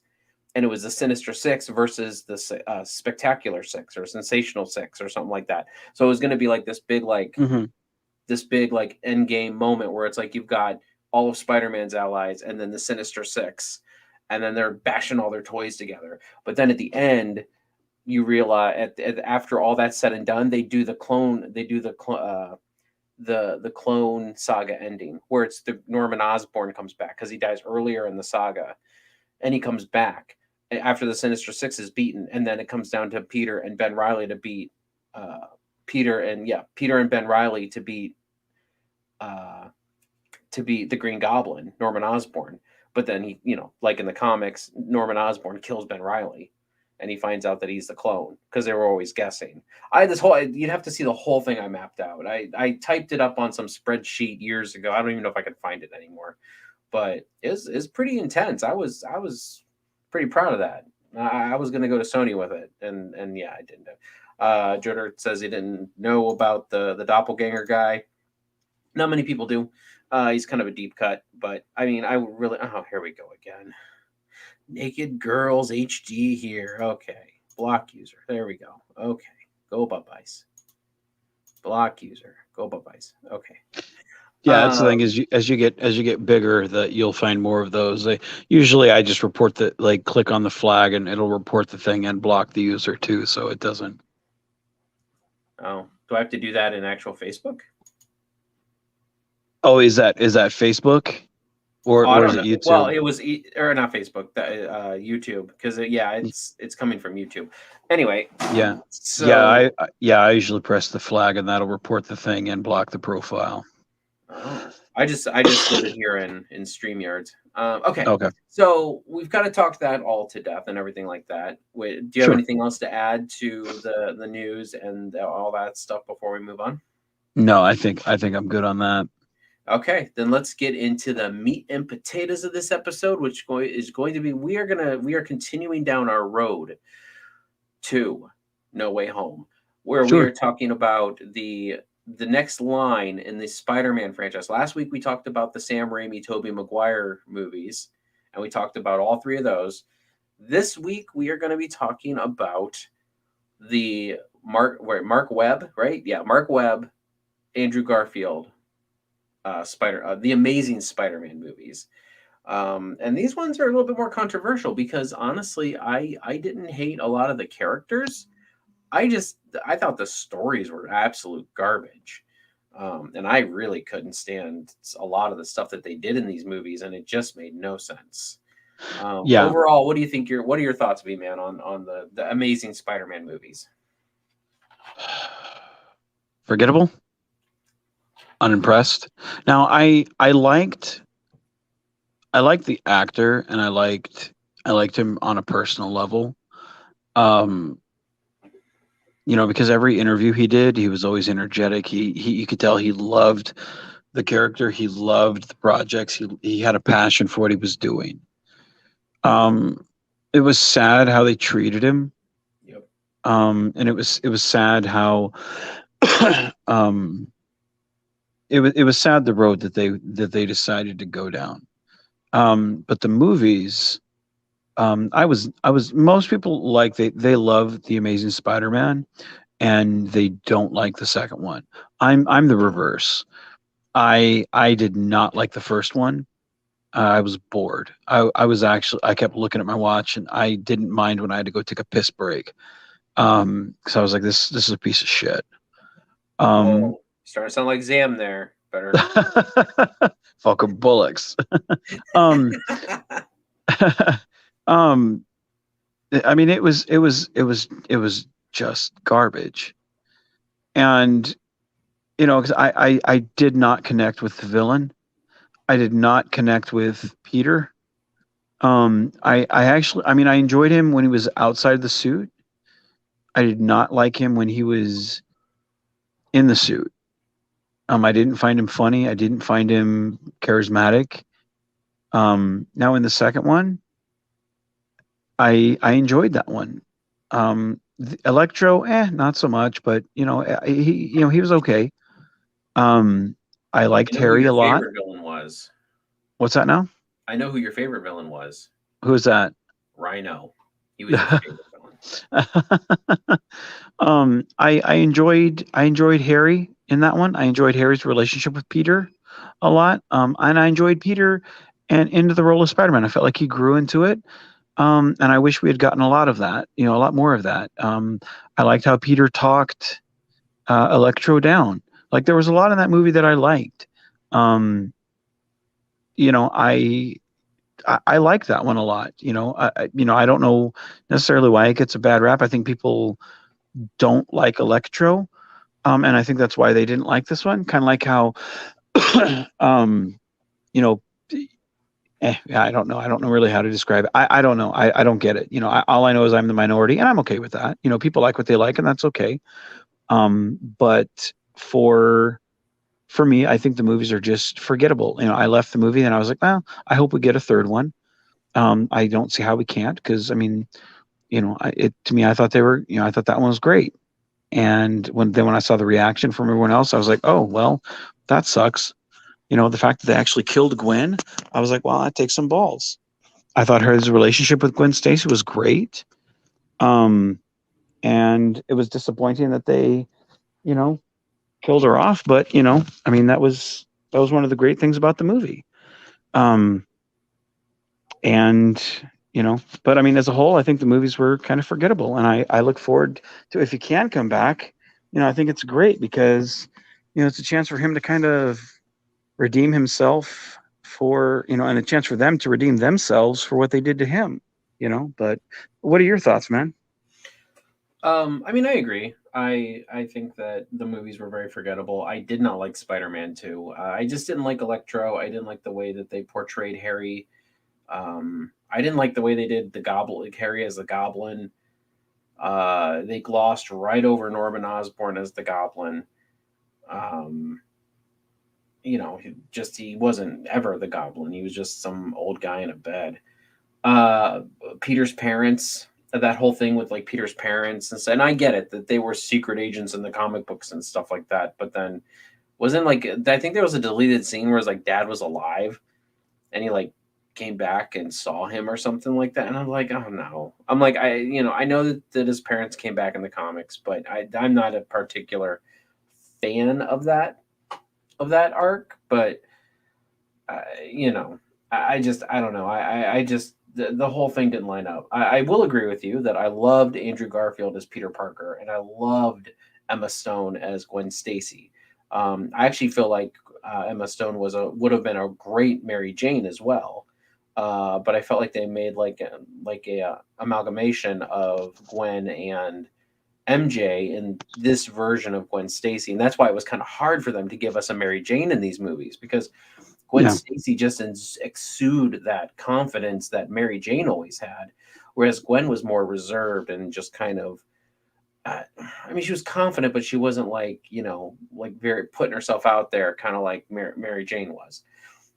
Speaker 1: and it was the Sinister Six versus the Spectacular Six or Sensational Six or something like that. So it was going to be like this big like end game moment where it's like you've got all of Spider-Man's allies and then the Sinister Six, and then they're bashing all their toys together. But then at the end, you realize after all that's said and done, they do the clone saga ending where it's the Norman Osborn comes back because he dies earlier in the saga, and he comes back after the Sinister Six is beaten, and then it comes down to Peter and Ben Riley to beat Peter and Ben Riley to beat the Green Goblin, Norman Osborn. But then he, like in the comics, Norman Osborn kills Ben Riley, and he finds out that he's the clone because they were always guessing. I had this whole, you'd have to see the whole thing I mapped out. I typed it up on some spreadsheet years ago. I don't even know if I could find it anymore, but it's pretty intense. I was pretty proud of that. I was going to go to Sony with it, and yeah, I didn't. Joder says he didn't know about the doppelganger guy. Not many people do. He's kind of a deep cut, but I mean, I really. Oh, here we go again. Naked Girls HD here. Okay, block user. There we go. Okay, go Bubbies. Block user. Go Bubbies. Okay.
Speaker 2: Yeah, that's the thing is as you get bigger, that you'll find more of those. Usually I just report click on the flag and it'll report the thing and block the user too, so it doesn't.
Speaker 1: Oh, do I have to do that in actual Facebook?
Speaker 2: Oh, is that Facebook, or is it YouTube?
Speaker 1: Well, it was or not Facebook, YouTube, because it's coming from YouTube. Anyway.
Speaker 2: Yeah. So I usually press the flag and that'll report the thing and block the profile.
Speaker 1: Oh, I just did it here in StreamYards. Okay. So we've kind of talked that all to death and everything like that. Do you have anything else to add to the news and all that stuff before we move on?
Speaker 2: No, I think I'm good on that.
Speaker 1: Okay, then let's get into the meat and potatoes of this episode, which is going to be we are continuing down our road to No Way Home, where we are talking about the next line in the Spider-Man franchise. Last week we talked about the Sam Raimi, Tobey Maguire movies, and we talked about all 3 of those. This week we are going to be talking about the Mark Webb, right? Yeah, Mark Webb, Andrew Garfield, the Amazing Spider-Man movies. And these ones are a little bit more controversial because honestly, I didn't hate a lot of the characters. I thought the stories were absolute garbage. And I really couldn't stand a lot of the stuff that they did in these movies, and it just made no sense. Overall, what do you think what are your thoughts, B-Man, on the Amazing Spider-Man movies?
Speaker 2: Forgettable? Unimpressed. Now I liked the actor, and I liked him on a personal level. Because every interview he did, he was always energetic. You could tell he loved the character, he loved the projects, he had a passion for what he was doing. It was sad how they treated him.
Speaker 1: Yep.
Speaker 2: And it was sad how it was sad the road that they decided to go down. But the movies, I was most people like they love the Amazing Spider-Man and they don't like the second one. I'm the reverse. I did not like the first one. I was bored. I was actually I kept looking at my watch and I didn't mind when I had to go take a piss break. Because I was like, this is a piece of shit. Um,
Speaker 1: Oh, starting to sound like Zam there. Better.
Speaker 2: fucking bullocks. Um, um, I mean, it was just garbage, and because I did not connect with the villain. I did not connect with Peter. I actually, I mean, I enjoyed him when he was outside the suit. I did not like him when he was in the suit. I didn't find him funny. I didn't find him charismatic. Now in the second one, I enjoyed that one. Electro, not so much, but he was okay. Um, I
Speaker 1: I
Speaker 2: liked
Speaker 1: know who
Speaker 2: Harry
Speaker 1: your
Speaker 2: a lot.
Speaker 1: favorite villain was.
Speaker 2: What's that now?
Speaker 1: I know who your favorite villain was.
Speaker 2: Who's that?
Speaker 1: Rhino. He was your favorite villain.
Speaker 2: I enjoyed Harry in that one. I enjoyed Harry's relationship with Peter a lot. And I enjoyed Peter and into the role of Spider-Man. I felt like he grew into it. And I wish we had gotten a lot of that, a lot more of that. I liked how Peter talked Electro down. Like there was a lot in that movie that I liked. Um, you know, I like that one a lot. I don't know necessarily why it gets a bad rap. I think people don't like Electro, and I think that's why they didn't like this one. Kind of like how, um, you know, yeah, I don't know. I don't know really how to describe it. I don't know. I don't get it. All I know is I'm the minority, and I'm okay with that. People like what they like, and that's okay. But for me, I think the movies are just forgettable. I left the movie and I was like, well, I hope we get a third one. I don't see how we can't because I mean, to me, I thought they were, I thought that one was great. And when I saw the reaction from everyone else, I was like, oh well, that sucks. The fact that they actually killed Gwen, I was like, well, that takes some balls. I thought her relationship with Gwen Stacy was great. Um, and it was disappointing that they, you know, killed her off. But I mean, that was one of the great things about the movie. Um, and but I mean, as a whole, I think the movies were kind of forgettable, and I look forward to if he can come back. I think it's great because it's a chance for him to kind of redeem himself for and a chance for them to redeem themselves for what they did to him. But what are your thoughts, man?
Speaker 1: I mean, I agree. I think that the movies were very forgettable. I did not like Spider-Man 2. I just didn't like Electro. I didn't like the way that they portrayed Harry. I didn't like the way they did the Goblin, like Harry as the Goblin. They glossed right over Norman Osborn as the Goblin. Um, he wasn't ever the Goblin. He was just some old guy in a bed. uh Peter's parents, that whole thing with like Peter's parents and I get it that they were secret agents in the comic books and stuff like that, but then wasn't like I think there was a deleted scene where it's like dad was alive and he like came back and saw him or something like that, and I'm like, oh no. I'm like, I know that his parents came back in the comics, but I'm not a particular fan of that arc, but you know, I just I don't know. I just the whole thing didn't line up. I will agree with you that I loved Andrew Garfield as Peter Parker, and I loved Emma Stone as Gwen Stacy. I actually feel like Emma Stone would have been a great Mary Jane as well. But I felt like they made like a amalgamation of Gwen and MJ in this version of Gwen Stacy, and that's why it was kind of hard for them to give us a Mary Jane in these movies because Gwen
Speaker 2: Yeah,
Speaker 1: Stacy just exude that confidence that Mary Jane always had, whereas Gwen was more reserved and just kind of. I mean, she was confident, but she wasn't like very putting herself out there, kind of like Mary Jane was.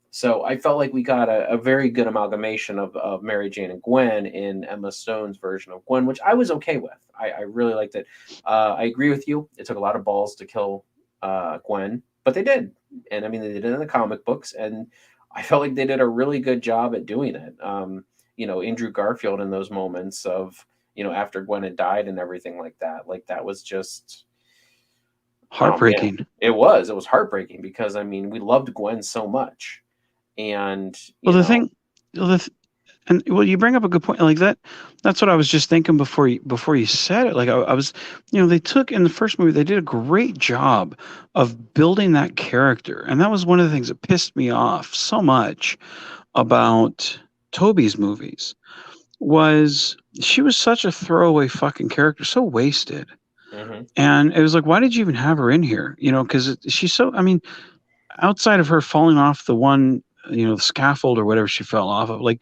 Speaker 1: So I felt like we got a very good amalgamation of Mary Jane and Gwen in Emma Stone's version of Gwen, which I was okay with. I really liked it. I agree with you. It took a lot of balls to kill Gwen, but they did. And I mean, they did it in the comic books, and I felt like they did a really good job at doing it. Andrew Garfield in those moments of, after Gwen had died and everything like that. Like that was just, oh man,
Speaker 2: Heartbreaking.
Speaker 1: it was heartbreaking because I mean we loved Gwen so much, and
Speaker 2: Well, the thing, well, and well, you bring up a good point. Like that, that's what I was just thinking before you said it. Like I was, they took in the first movie, they did a great job of building that character, and that was one of the things that pissed me off so much about Toby's movies was she was such a throwaway fucking character, so wasted.
Speaker 1: hmm
Speaker 2: And it was like, why did you even have her in here? Because she's so. I mean, outside of her falling off the one, the scaffold or whatever she fell off of, like,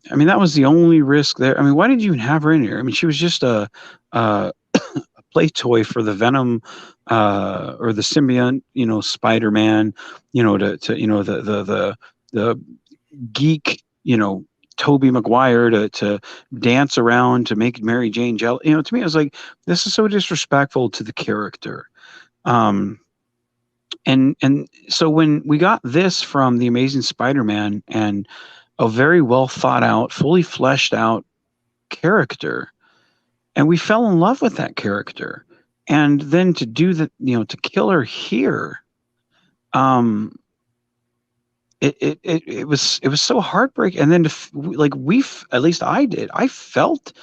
Speaker 2: I mean, that was the only risk there. I mean, why did you even have her in here? I mean, she was just a play toy for the Venom or the symbiote, Spider-Man, to the geek, Toby Maguire to dance around to make Mary Jane jealous. To me, it was like, this is so disrespectful to the character. And so when we got this from the Amazing Spider-Man and a very well thought out, fully fleshed out character, and we fell in love with that character, and then to do that, to kill her here, um, it was so heartbreaking. And then like at least I did, I felt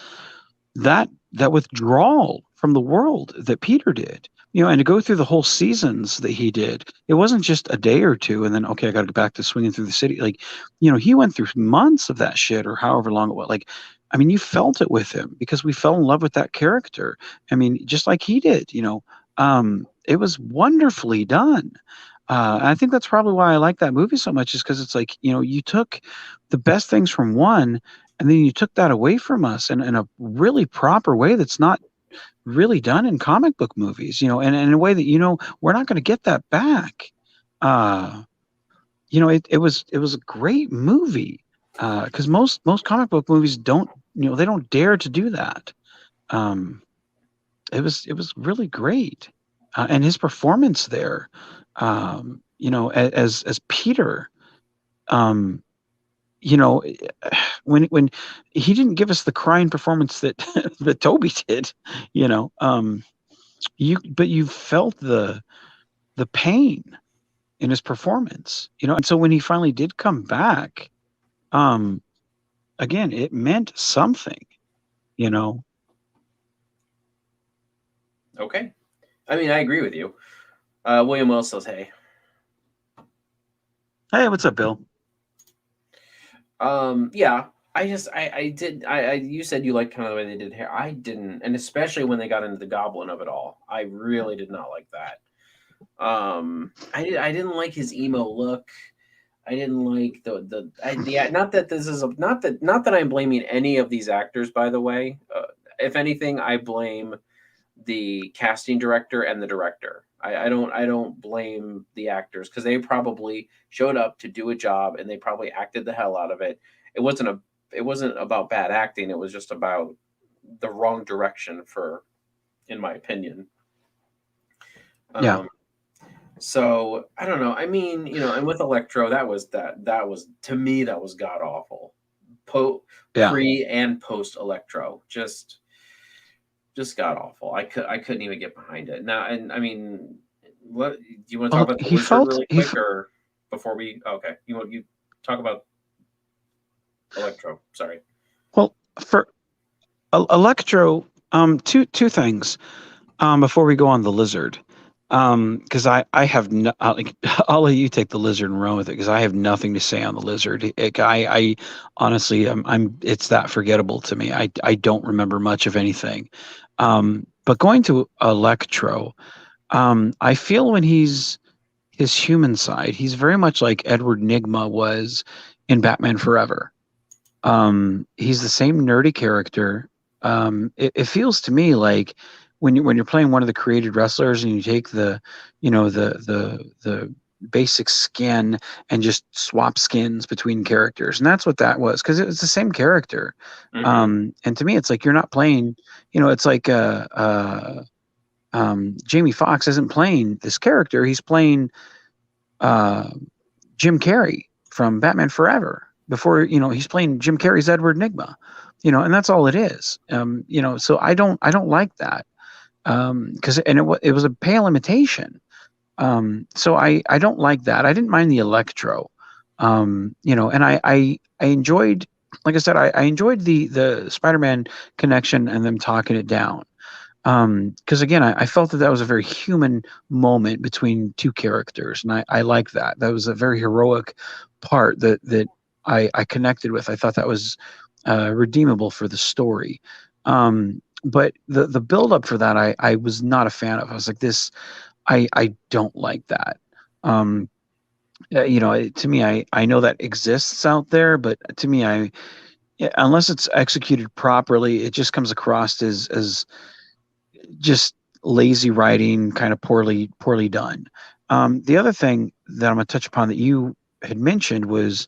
Speaker 2: that withdrawal from the world that Peter did, and to go through the whole seasons that he did. It wasn't just a day or two and then, okay, I got to get back to swinging through the city. Like, he went through months of that shit or however long it was. Like, I mean, you felt it with him because we fell in love with that character. I mean, just like he did, it was wonderfully done. I think that's probably why I like that movie so much, is because it's like, you took the best things from one and then you took that away from us in a really proper way that's not really done in comic book movies, and in a way that, we're not going to get that back. It was a great movie, because most comic book movies don't, they don't dare to do that. It was really great, and his performance there, as Peter, um, when he didn't give us the crying performance that that Toby did, but you felt the pain in his performance, and so when he finally did come back, um, again, it meant something, you know.
Speaker 1: Okay. I mean, I agree with you. William Wells says, "Hey,
Speaker 2: Hey, what's up, Bill?
Speaker 1: yeah." You said you liked kind of the way they did hair. I didn't, and especially when they got into the goblin of it all, I really did not like that. I didn't like his emo look. I didn't like not that this is not that I'm blaming any of these actors, by the way. If anything, I blame the casting director and the director. I don't blame the actors because they probably showed up to do a job and they probably acted the hell out of it. It wasn't about bad acting. It was just about the wrong direction in my opinion.
Speaker 2: Yeah,
Speaker 1: Um, so I don't know. I mean, and with Electro, that was to me that was god awful.
Speaker 2: yeah.
Speaker 1: Pre and post Electro, just god awful. I couldn't even get behind it. Now, and I mean, what do you want to talk
Speaker 2: Well,
Speaker 1: about the
Speaker 2: he
Speaker 1: lizard
Speaker 2: felt
Speaker 1: really quick, or before we? Okay, you talk about Electro. Sorry.
Speaker 2: well for Electro. Two things. Before we go on the lizard, because I have no, like, I'll let you take the lizard and run with it because I have nothing to say on the lizard. I honestly, it's that forgettable to me. I don't remember much of anything. But going to Electro, I feel when he's his human side, he's very much like Edward Nygma was in Batman Forever. He's the same nerdy character. It feels to me like when you're playing one of the created wrestlers and you take the basic skin and just swap skins between characters, and that's what that was because it was the same character.
Speaker 1: hmm
Speaker 2: And to me, it's like you're not playing. It's like Jamie Foxx isn't playing this character; he's playing uh, Jim Carrey from Batman Forever. before, he's playing Jim Carrey's Edward Nygma, and that's all it is. So I don't like that. Because it was a pale imitation. So I don't like that. I didn't mind the electro. And I enjoyed, like I said, I enjoyed the Spider-Man connection and them talking it down. Because again, I felt that was a very human moment between two characters, and I like that. That was a very heroic part that I connected with. I thought that was redeemable for the story. But the build up for that, I was not a fan of. I was like, this, I don't like that. Um, to me, I know that exists out there, but to me, unless it's executed properly, it just comes across as just lazy writing, kind of poorly done. The other thing that I'm going to touch upon that you had mentioned was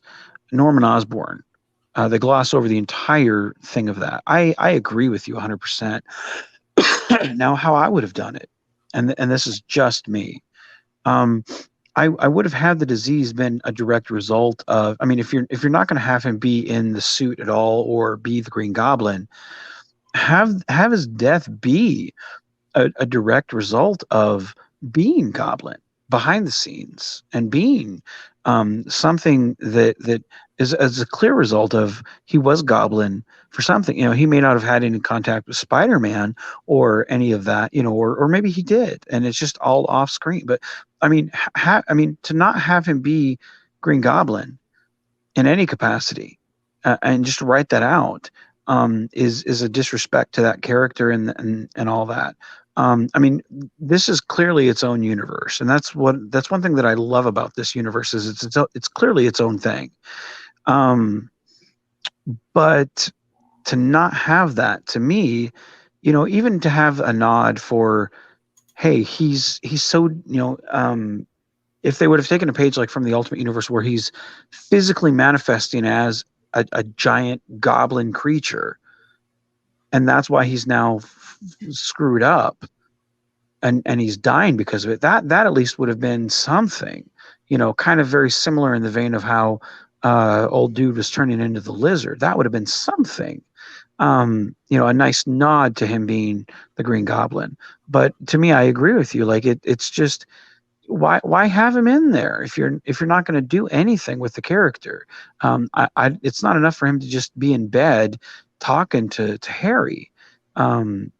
Speaker 2: Norman Osborn. They gloss over the entire thing of that. I agree with you 100%. Now, how I would have done it, and this is just me. Um, I would have had the disease been a direct result of. I mean, if you're not going to have him be in the suit at all or be the Green Goblin, have his death be a direct result of being Goblin behind the scenes and being something that is as a clear result of he was Goblin for something. He may not have had any contact with Spider-Man or any of that, or maybe he did, and it's just all off screen. But I mean, to not have him be Green Goblin in any capacity, and just write that out, is a disrespect to that character and all that. I mean, this is clearly its own universe, and that's one thing that I love about this universe is it's clearly its own thing. Um, but to not have that, to me, even to have a nod for, hey, he's so, if they would have taken a page like from the Ultimate Universe where he's physically manifesting as a giant goblin creature, and that's why he's now screwed up, and he's dying because of it. That at least would have been something, kind of very similar in the vein of how old dude was turning into the lizard. That would have been something. A nice nod to him being the Green Goblin. But to me, I agree with you. Like it's just why have him in there if you're not going to do anything with the character. It's not enough for him to just be in bed talking to Harry. To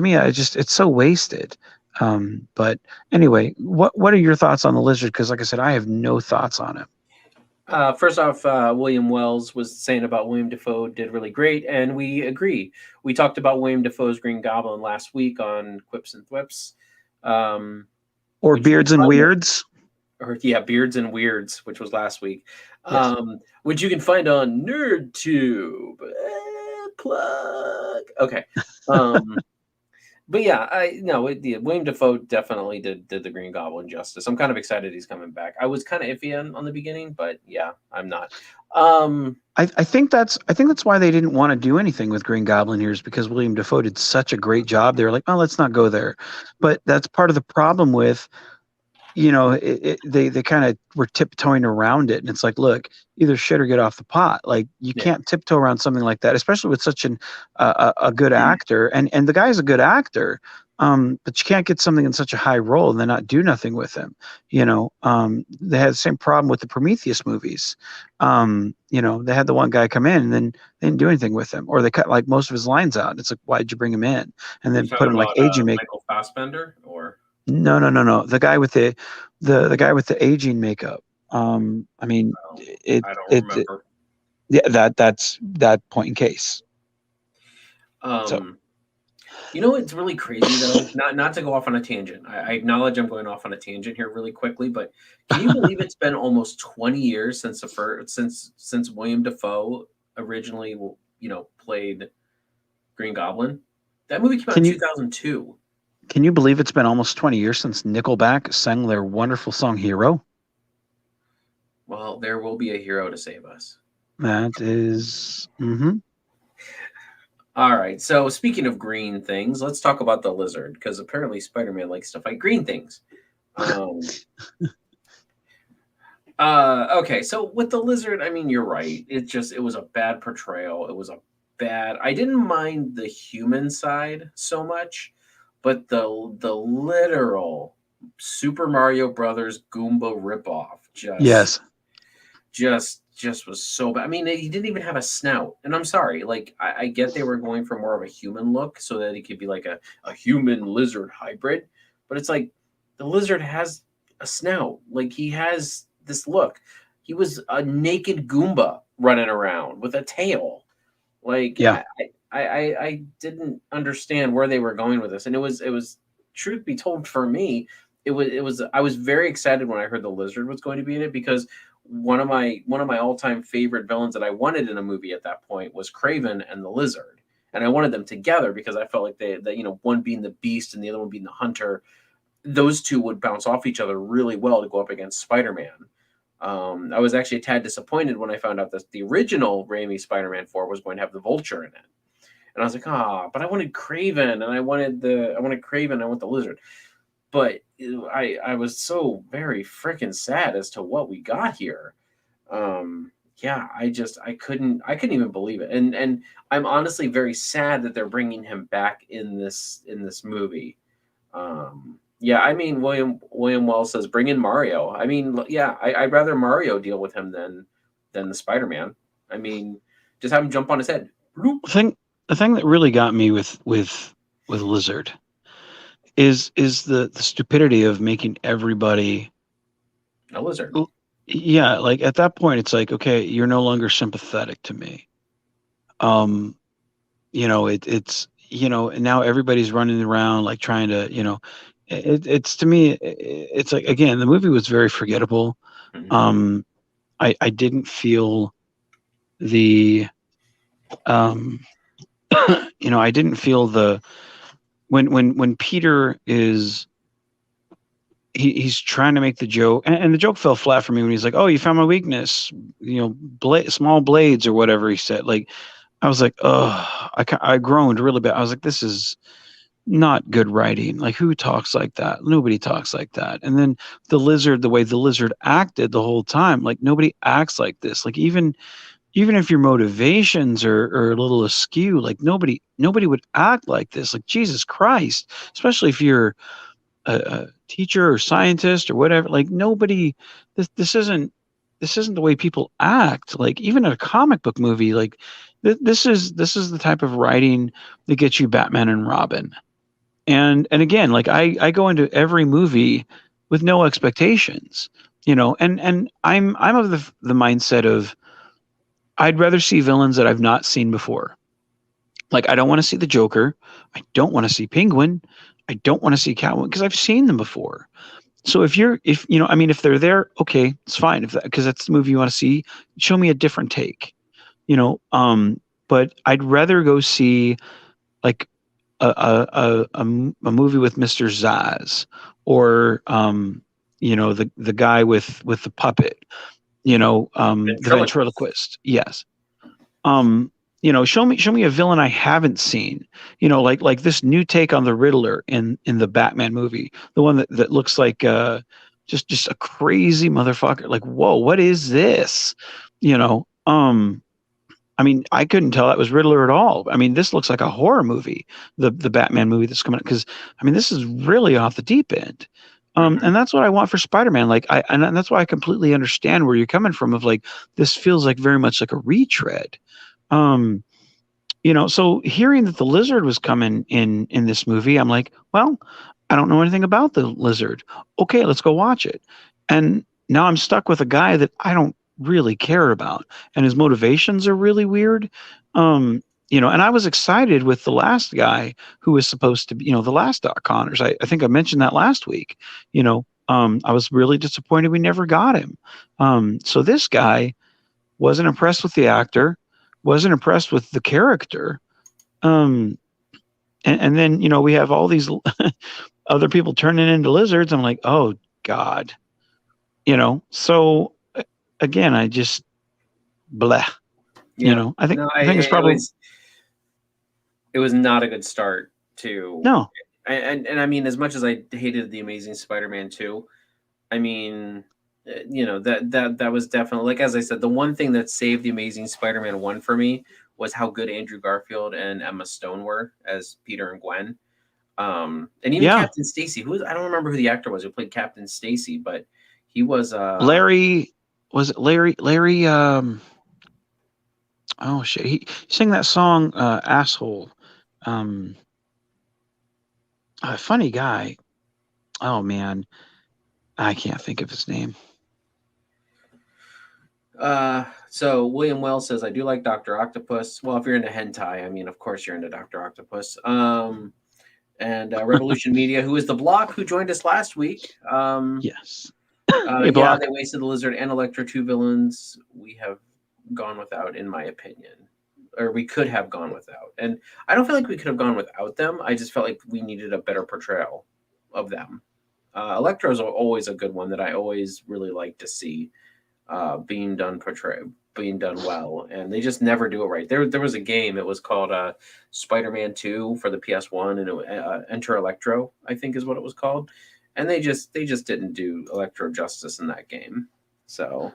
Speaker 2: me, it's so wasted. But anyway, what are your thoughts on the lizard? Because like I said, I have no thoughts on it.
Speaker 1: First off, William Wells was saying about William Dafoe did really great, and we agree. We talked about William Dafoe's Green Goblin last week on Quips and Thwips.
Speaker 2: Or Beards and Weirds.
Speaker 1: Beards and Weirds, which was last week.
Speaker 2: Yes.
Speaker 1: Which you can find on NerdTube. Plug. Okay. But yeah, William Dafoe definitely did the Green Goblin justice. I'm kind of excited he's coming back. I was kind of iffy on the beginning, but yeah, I'm not.
Speaker 2: I think that's why they didn't want to do anything with Green Goblin here, is because William Dafoe did such a great job. They were like, oh, let's not go there. But that's part of the problem with, they kind of were tiptoeing around it, and it's like, look, either shit or get off the pot. Like you can't tiptoe around something like that, especially with such a good actor, and the guy's a good actor. But you can't get something in such a high role and then not do nothing with him. They had the same problem with the Prometheus movies. They had the one guy come in and then they didn't do anything with him, or they cut like most of his lines out. It's like, why'd you bring him in and then put him like aging makeup?
Speaker 1: Michael Fassbender or
Speaker 2: No. The guy with the guy with the aging makeup. I mean,
Speaker 1: I don't remember.
Speaker 2: That's that point in case.
Speaker 1: It's really crazy though. Not to go off on a tangent. I acknowledge I'm going off on a tangent here really quickly, but can you believe it's been almost 20 years since since William Dafoe originally, played Green Goblin? That movie came out in 2002.
Speaker 2: Can you believe it's been almost 20 years since Nickelback sang their wonderful song Hero?
Speaker 1: Well, there will be a hero to save us.
Speaker 2: That is...
Speaker 1: All right. So speaking of green things, let's talk about the lizard, because apparently Spider-Man likes to fight green things. Okay, so with the lizard, I mean, you're right. It was a bad portrayal. It was a bad. I didn't mind the human side so much, but the literal Super Mario Brothers Goomba ripoff
Speaker 2: Yes.
Speaker 1: just was so bad. I mean, he didn't even have a snout, and I'm sorry. Like, I get they were going for more of a human look so that he could be like a human lizard hybrid, but it's like the lizard has a snout. Like, he has this look. He was a naked Goomba running around with a tail. Like,
Speaker 2: Yeah.
Speaker 1: I didn't understand where they were going with this, and it was truth be told for me, it was I was very excited when I heard the lizard was going to be in it because one of my all-time favorite villains that I wanted in a movie at that point was Craven and the Lizard. And I wanted them together because I felt like one being the beast and the other one being the hunter, those two would bounce off each other really well to go up against Spider-Man. I was actually a tad disappointed when I found out that the original Raimi Spider-Man 4 was going to have the Vulture in it. And I was like, but I wanted Craven and I wanted Craven, I want the Lizard. But I was so very freaking sad as to what we got here. Yeah, I couldn't even believe it. And I'm honestly very sad that they're bringing him back in this movie. Yeah, I mean, William Wells says bring in Mario. I mean, yeah, I'd rather Mario deal with him than the Spider-Man. I mean, just have him jump on his head. Bloop.
Speaker 2: The thing that really got me with Lizard is the stupidity of making everybody.
Speaker 1: A lizard.
Speaker 2: Yeah, like at that point it's like, okay, you're no longer sympathetic to me. um it's and now everybody's running around like trying to, it's to me, it's like, again, the movie was very forgettable.
Speaker 1: Mhm.
Speaker 2: um I didn't feel the um I didn't feel the when Peter is he's trying to make the joke, and the joke fell flat for me when he's like, "Oh, you found my weakness, small blades or whatever he said." Like, I was like, "Oh," I groaned really bad. I was like, "This is not good writing. Like, who talks like that? Nobody talks like that." And then the lizard, the way the lizard acted the whole time, like nobody acts like this. Like, even if your motivations are a little askew, like nobody would act like this. Like, Jesus Christ, especially if you're a teacher or scientist or whatever. Like, nobody, this isn't the way people act. Like, even in a comic book movie, like this is the type of writing that gets you Batman and Robin. And again, like, I go into every movie with no expectations, and I'm of the mindset of, I'd rather see villains that I've not seen before. Like, I don't want to see the Joker. I don't want to see Penguin. I don't want to see Catwoman because I've seen them before. So if they're there, okay, it's fine. If because that's the movie you want to see, show me a different take. You know, but I'd rather go see like a movie with Mr. Zaz, or the guy with the puppet. The
Speaker 1: Ventriloquist.
Speaker 2: ventriloquist. Yes. um show me a villain I haven't seen, like this new take on the Riddler in the Batman movie, the one that looks like just a crazy motherfucker. Like, whoa, what is this? I mean, I couldn't tell that was Riddler at all. I mean, this looks like a horror movie, the Batman movie that's coming out, because I mean, this is really off the deep end.
Speaker 1: Hmm.
Speaker 2: And that's what I want for Spider-Man. Like, and that's why I completely understand where you're coming from. Of like, this feels like very much like a retread. um so hearing that the lizard was coming in this movie, I'm like, well, I don't know anything about the lizard. Okay, let's go watch it. And now I'm stuck with a guy that I don't really care about, and his motivations are really weird. And I was excited with the last guy who was supposed to be, the last Doc Connors. I think I mentioned that last week. I was really disappointed we never got him. So this guy, wasn't impressed with the actor, wasn't impressed with the character. Um, and then, we have all these other people turning into lizards. I'm like, oh God, So again, I just blah.
Speaker 1: Yeah.
Speaker 2: I think
Speaker 1: No,
Speaker 2: I think it's probably
Speaker 1: it was not a good start to.
Speaker 2: no.
Speaker 1: And I mean, as much as I hated the Amazing Spider-Man 2, I mean, that was definitely, like, as I said, the one thing that saved the Amazing Spider-Man 1 for me was how good Andrew Garfield and Emma Stone were as Peter and Gwen. And even
Speaker 2: Yeah,
Speaker 1: Captain Stacy, I don't remember who the actor was who played Captain Stacy, but he was
Speaker 2: Larry was it Larry. Oh shit, he sang that song, "Asshole." Um, a funny guy. Oh man, I can't think of his name.
Speaker 1: so William Wells says, I do like Dr. Octopus. Well, if you're into hentai, I mean, of course you're into Dr. Octopus. And Revolution Media, who is the block who joined us last week.
Speaker 2: Yes. Hey,
Speaker 1: Yeah,
Speaker 2: Block.
Speaker 1: they wasted the Lizard and Electro, two villains we have gone without, in my opinion. Or we could have gone without. And I don't feel like we could have gone without them. I just felt like we needed a better portrayal of them. Electro is always a good one that I always really like to see being done well, and they just never do it right. There was a game. It was called Spider-Man 2 for the PS1, and Enter Electro, I think, is what it was called. And they just didn't do Electro justice in that game. So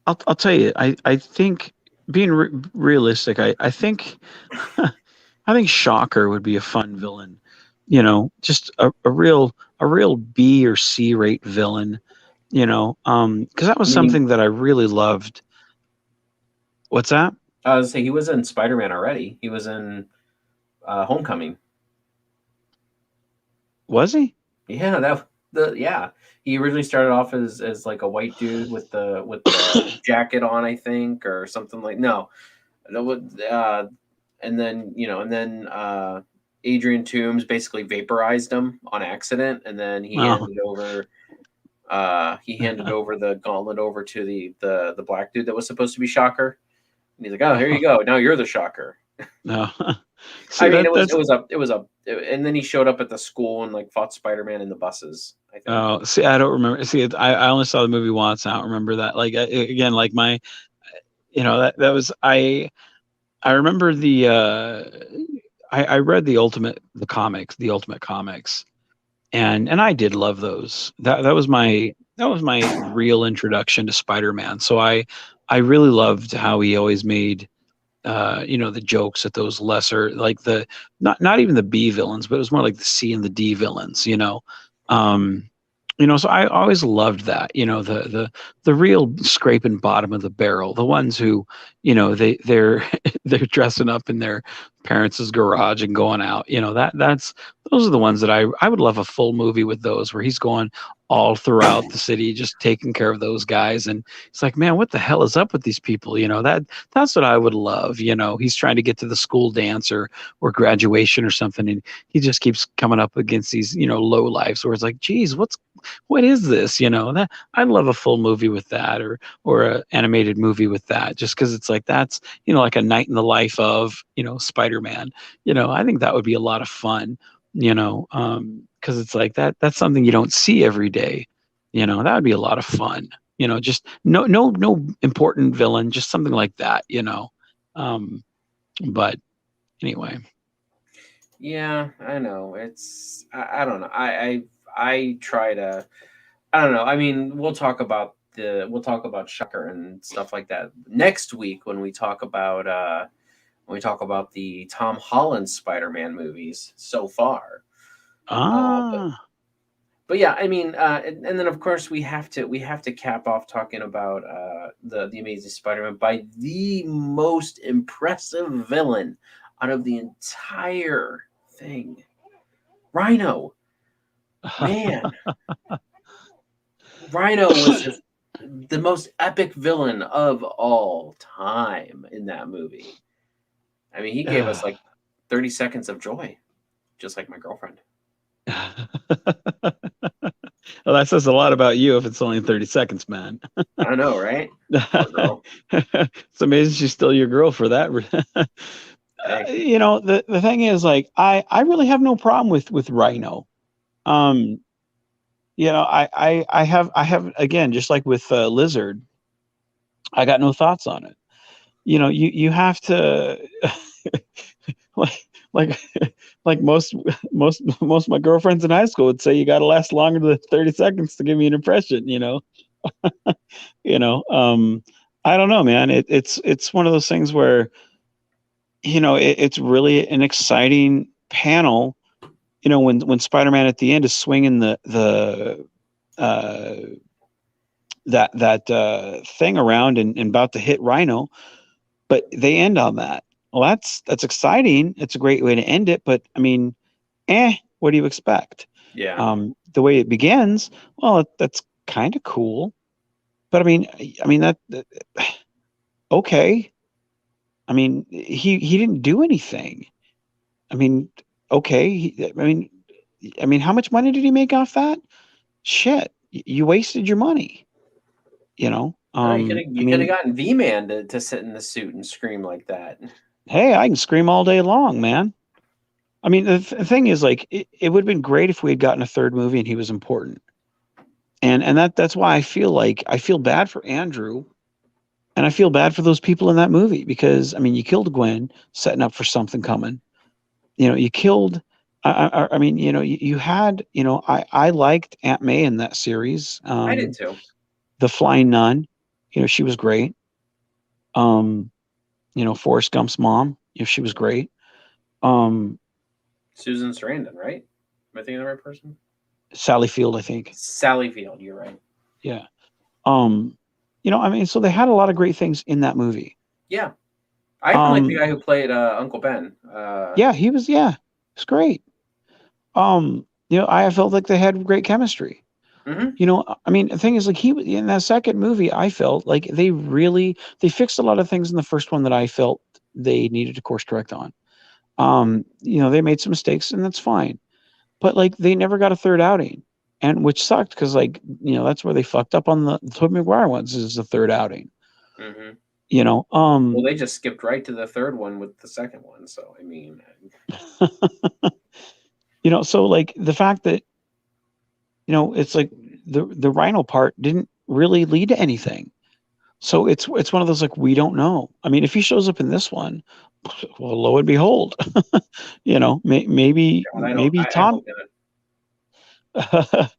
Speaker 2: I'll tell you. I think being realistic, I think I think Shocker would be a fun villain. Just a real B or C rate villain. Because that was
Speaker 1: meaning,
Speaker 2: something that I really loved. What's that?
Speaker 1: I was say he was in Spider-Man already. He was in Homecoming.
Speaker 2: Was he?
Speaker 1: Yeah, yeah. He originally started off as like a white dude with the jacket on, I think, or something like no. That would and then Adrian Toomes basically vaporized him on accident, and then
Speaker 2: Oh.
Speaker 1: he handed over the gauntlet over to the black dude that was supposed to be Shocker. And he's like, "Oh, here you go. Now you're the Shocker."
Speaker 2: No. See
Speaker 1: I mean, it was
Speaker 2: that's
Speaker 1: it was a it was a and then he showed up at the school and like fought Spider-Man in the buses, I think.
Speaker 2: oh, see, I don't remember. See, I only saw the movie once. I don't remember that. Like again, like my, that was I remember I read the Ultimate Comics, and I did love those. That was my real introduction to Spider-Man. So I really loved how he always made the jokes at those lesser, like the not even the B villains, but it was more like the C and the D villains. Um, so I always loved that. The real scraping bottom of the barrel, the ones who, they're they're dressing up in their parents' garage and going out. Those are the ones that I would love a full movie with those, where he's going all throughout the city just taking care of those guys, and it's like, man, what the hell is up with these people? That's what I would love. He's trying to get to the school dance or graduation or something, and he just keeps coming up against these low lives where it's like, geez, what is this? That I'd love a full movie with that, or a animated movie with that, just because it's like, that's like a night in the life of Spider-Man. I think that would be a lot of fun. Because it's like that's something you don't see every day. That would be a lot of fun. Just no important villain, just something like that. But anyway.
Speaker 1: Yeah, I know. I don't know. I try to, I don't know. I mean, we'll talk about Shocker and stuff like that next week when we talk about the Tom Holland Spider-Man movies so far. But
Speaker 2: Ah.
Speaker 1: but yeah, I mean, and then of course we have to cap off talking about the Amazing Spider-Man by the most impressive villain out of the entire thing, Rhino. Man, Rhino was just the most epic villain of all time in that movie. I mean, he gave us like 30 seconds of joy, just like my girlfriend.
Speaker 2: Well, that says a lot about you if it's only 30 seconds, man.
Speaker 1: I know, right? Poor girl.
Speaker 2: It's amazing she's still your girl for that.
Speaker 1: Hey,
Speaker 2: The thing is, like, I really have no problem with Rhino. Um, I have again, just like with Lizard, I got no thoughts on it. You have to like like like most of my girlfriends in high school would say, you got to last longer than 30 seconds to give me an impression. You know, I don't know, man. It's one of those things where it's really an exciting panel. When Spider-Man at the end is swinging the uh, that thing around and about to hit Rhino, but they end on that. Well, that's exciting. It's a great way to end it, but I mean, what do you expect?
Speaker 1: Yeah.
Speaker 2: The way it begins, well, that's kind of cool, but I mean that okay. I mean, he didn't do anything. I mean, okay. I mean, how much money did he make off that? Shit, you wasted your money.
Speaker 1: No,
Speaker 2: I
Speaker 1: you could have
Speaker 2: mean,
Speaker 1: gotten V-Man to sit in the suit and scream like that.
Speaker 2: hey, I can scream all day long, man. I mean, the thing is, like, it would have been great if we had gotten a third movie and he was important. And that's why I feel bad for Andrew, and I feel bad for those people in that movie because I mean, you killed Gwen, setting up for something coming. You killed. I mean, you had. I liked Aunt May in that series.
Speaker 1: I did too.
Speaker 2: The Flying Nun. She was great. Um, Forrest Gump's mom. She was great. Um,
Speaker 1: Susan Sarandon, right? Am I thinking of the right person?
Speaker 2: Sally Field, I think.
Speaker 1: Sally Field, you're right.
Speaker 2: Yeah. Um, I mean, so they had a lot of great things in that movie.
Speaker 1: Yeah. I even like the
Speaker 2: Um,
Speaker 1: guy who played Uncle Ben.
Speaker 2: yeah, he was great. I felt like they had great chemistry.
Speaker 1: Mhm.
Speaker 2: I mean, the thing is, like, he in that second movie, I felt like they fixed a lot of things in the first one that I felt they needed to course correct on. They made some mistakes, and that's fine. But like, they never got a third outing, and which sucked because, like, that's where they fucked up on the Tobey Maguire ones is the third outing.
Speaker 1: Mhm.
Speaker 2: You know,
Speaker 1: Well,
Speaker 2: um,
Speaker 1: they just skipped right to the third one with the second one. So I mean,
Speaker 2: so like the fact that it's like the Rhino part didn't really lead to anything. So it's one of those, like, we don't know. I mean, if he shows up in this one, well, lo and behold, maybe
Speaker 1: God, I don't. I
Speaker 2: Tom,
Speaker 1: hope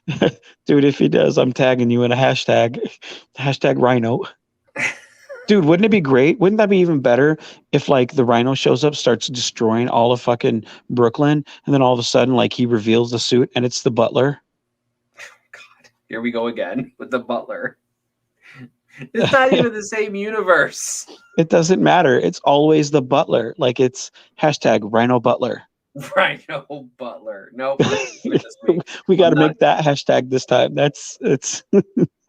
Speaker 1: not.
Speaker 2: dude, if he does, I'm tagging you in a hashtag Rhino. Dude, wouldn't it be great? Wouldn't that be even better if, like, the Rhino shows up, starts destroying all of fucking Brooklyn, and then all of a sudden, like, he reveals the suit and it's the Butler?
Speaker 1: God, here we go again with the Butler. It's not even the same universe.
Speaker 2: It doesn't matter. It's always the Butler. Like, it's hashtag Rhino Butler.
Speaker 1: Rhino Butler. Nope, I'm sticking with this week.
Speaker 2: We got
Speaker 1: I'm
Speaker 2: to
Speaker 1: not.
Speaker 2: make that hashtag this time. That's it's.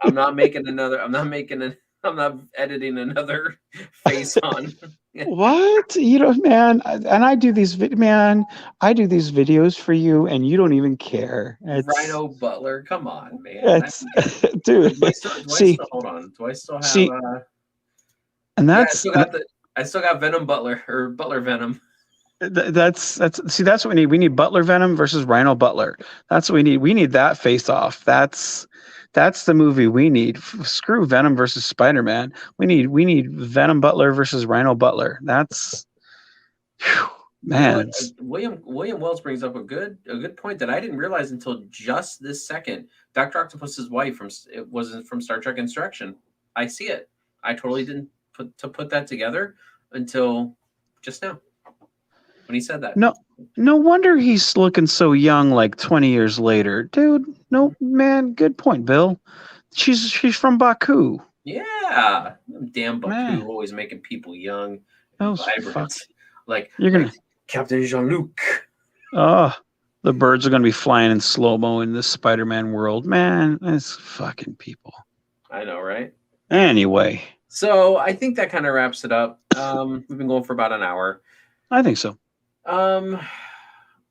Speaker 1: I'm not making another. I'm not making it. I'm not editing another face on.
Speaker 2: What? Man, and man, I do these videos for you and you don't even care.
Speaker 1: Rhino Butler. Come on, man. I
Speaker 2: It's
Speaker 1: don't get it.
Speaker 2: dude.
Speaker 1: Wait,
Speaker 2: See,
Speaker 1: hold on. Do I still have
Speaker 2: see, and
Speaker 1: yeah,
Speaker 2: that's
Speaker 1: I still got Venom Butler or Butler Venom.
Speaker 2: that's what we need. We need Butler Venom versus Rhino Butler. That's what we need. We need that face off. That's the movie we need. Screw Venom versus Spider-Man. We need Venom Butler versus Rhino Butler. That's whew,
Speaker 1: You know what?
Speaker 2: man.
Speaker 1: William Wells brings up a good point that I didn't realize until just this second. Doctor Octopus's wife it wasn't from Star Trek Insurrection. I see it. I totally didn't put that together until just now when he said that.
Speaker 2: No, no wonder he's looking so young, like 20 years later, dude. No, man, good point, Bill. She's from Baku,
Speaker 1: Yeah, damn Baku
Speaker 2: man.
Speaker 1: always making people young
Speaker 2: That
Speaker 1: and
Speaker 2: was fuck.
Speaker 1: vibrant, like
Speaker 2: You're
Speaker 1: like
Speaker 2: gonna.
Speaker 1: Captain Jean Luc.
Speaker 2: Oh, the birds are gonna be flying in slow mo in this Spider-Man world, man. It's fucking people.
Speaker 1: I know, right?
Speaker 2: Anyway,
Speaker 1: So I think that kind of wraps it up. We've been going for about an hour.
Speaker 2: I think so.
Speaker 1: Um,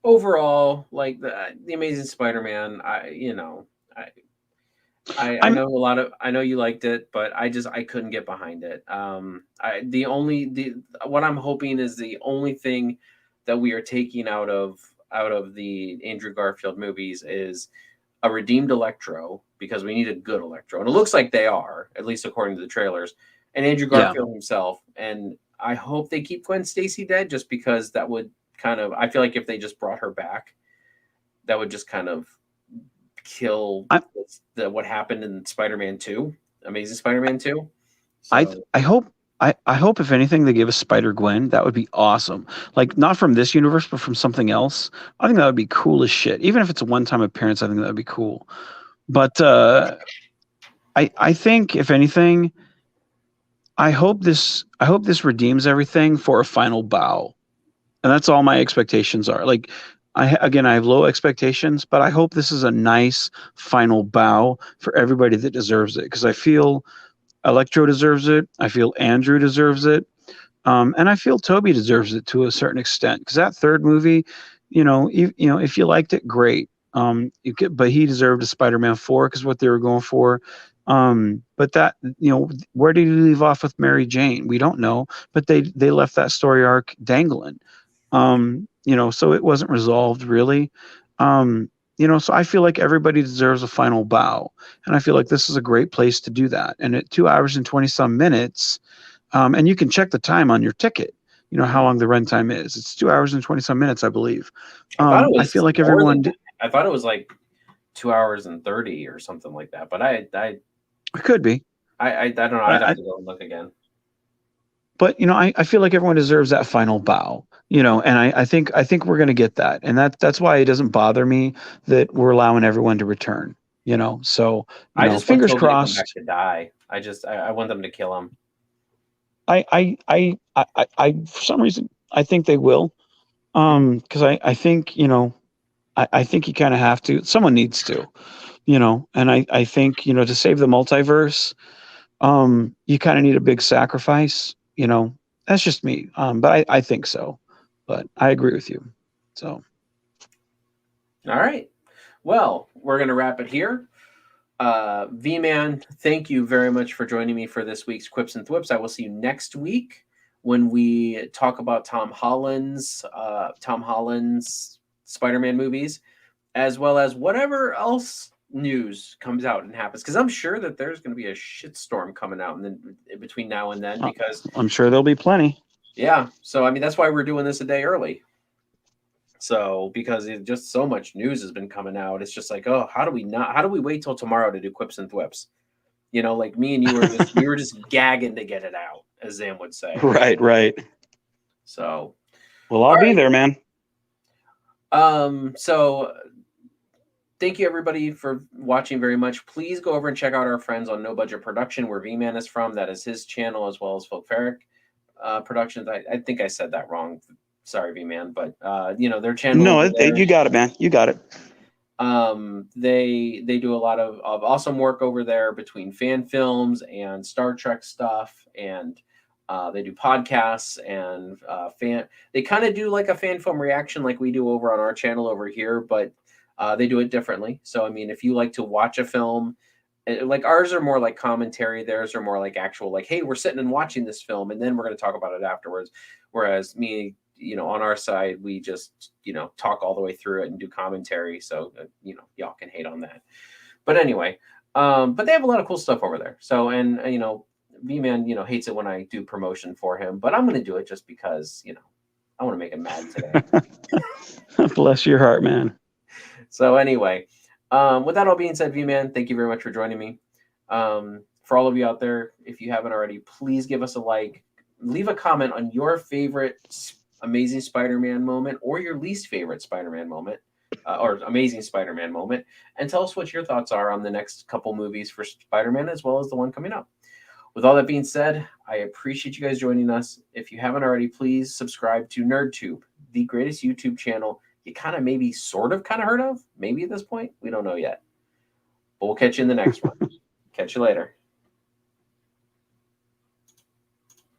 Speaker 1: overall, like the Amazing Spider-Man, I I
Speaker 2: I'm
Speaker 1: know I know you liked it, but I couldn't get behind it. The what I'm hoping is the only thing that we are taking out of the Andrew Garfield movies is a redeemed Electro because we need a good Electro, and it looks like they are, at least according to the trailers. And Andrew
Speaker 2: yeah.
Speaker 1: Garfield himself, and I hope they keep Gwen Stacy dead, just because that would kind of I feel like if they just brought her back, that would just kind of kill
Speaker 2: I
Speaker 1: what happened in Spider-Man 2, Amazing Spider-Man 2.
Speaker 2: I
Speaker 1: So
Speaker 2: I hope I hope if anything they give us Spider Gwen. That would be awesome. Like not from this universe, but from something else. I think that would be cool as shit. Even if it's a one time appearance, I think that would be cool. But I think if anything, I hope this redeems everything for a final bow. And that's all my expectations are. Like I have low expectations, but I hope this is a nice final bow for everybody that deserves it because I feel Electro deserves it. I feel Andrew deserves it. And I feel Toby deserves it to a certain extent because that third movie, you know, if you liked it, great. But he deserved a Spider-Man 4 because what they were going for. But that, where did he leave off with Mary Jane? We don't know, but they left that story arc dangling. So it wasn't resolved really. So I feel like everybody deserves a final bow, and I feel like this is a great place to do that. And at 2 hours and 20 some minutes, and you can check the time on your ticket. You know how long the runtime is. It's 2 hours and 20 some minutes, I believe.
Speaker 1: I thought it
Speaker 2: I feel
Speaker 1: was
Speaker 2: like
Speaker 1: more than
Speaker 2: everyone
Speaker 1: that. I thought it was like 2 hours and 30 or something like that. But
Speaker 2: it could be.
Speaker 1: I don't know. I'd have to go and look again.
Speaker 2: But I feel like everyone deserves that final bow. And I think we're gonna get that. And that's why it doesn't bother me that we're allowing everyone to return. So
Speaker 1: I just want
Speaker 2: fingers
Speaker 1: Toby to come back
Speaker 2: crossed.
Speaker 1: to die. I want them to kill him.
Speaker 2: I for some reason I think they will. Because I think I think you kind of have to. Someone needs to. And I think to save the multiverse, you kind of need a big sacrifice. That's just me. But I think so. But I agree with you. So
Speaker 1: All right. Well, we're gonna wrap it here. V-Man, thank you very much for joining me for this week's Quips and Thwips. I will see you next week when we talk about Tom Holland's Spider-Man movies, as well as whatever else news comes out and happens. Because I'm sure that there's going to be a shitstorm coming out and then between now and then. Because
Speaker 2: I'm sure there'll be plenty.
Speaker 1: yeah, so I mean that's why we're doing this a day early. So because just so much news has been coming out, it's just like, oh, how do we wait till tomorrow to do Quips and Thwips? Like me and you were just gagging to get it out, as Zam would say.
Speaker 2: Right.
Speaker 1: So
Speaker 2: Well, I'll be there, man.
Speaker 1: So thank you everybody for watching very much. Please go over and check out our friends on No Budget Production, where V-Man is from. That is his channel, as well as Phil Ferrick Productions. I think I said that wrong. Sorry, V-Man, but their channel.
Speaker 2: No, you got it, man. You got it.
Speaker 1: They do a lot of awesome work over there between fan films and Star Trek stuff, and they do podcasts and they kind of do like a fan film reaction like we do over on our channel over here, but they do it differently. So I mean, if you like to watch a film, like ours are more like commentary, theirs are more like actual, like, hey, we're sitting and watching this film and then we're going to talk about it afterwards. Whereas me, on our side, we just, talk all the way through it and do commentary. So, y'all can hate on that. But anyway, but they have a lot of cool stuff over there. So, and, V-Man, hates it when I do promotion for him, but I'm going to do it just because, I want to make him mad today.
Speaker 2: Bless your heart, man.
Speaker 1: So anyway, with that all being said, V-Man, thank you very much for joining me. For all of you out there, if you haven't already, please give us a like, leave a comment on your favorite Amazing Spider-Man moment or your least favorite Spider-Man moment or Amazing Spider-Man moment, and tell us what your thoughts are on the next couple movies for Spider-Man as well as the one coming up. With all that being said, I appreciate you guys joining us. If you haven't already, please subscribe to NerdTube, the greatest YouTube channel you kind of maybe sort of heard of, maybe at this point. We don't know yet. But we'll catch you in the next one. Catch you later.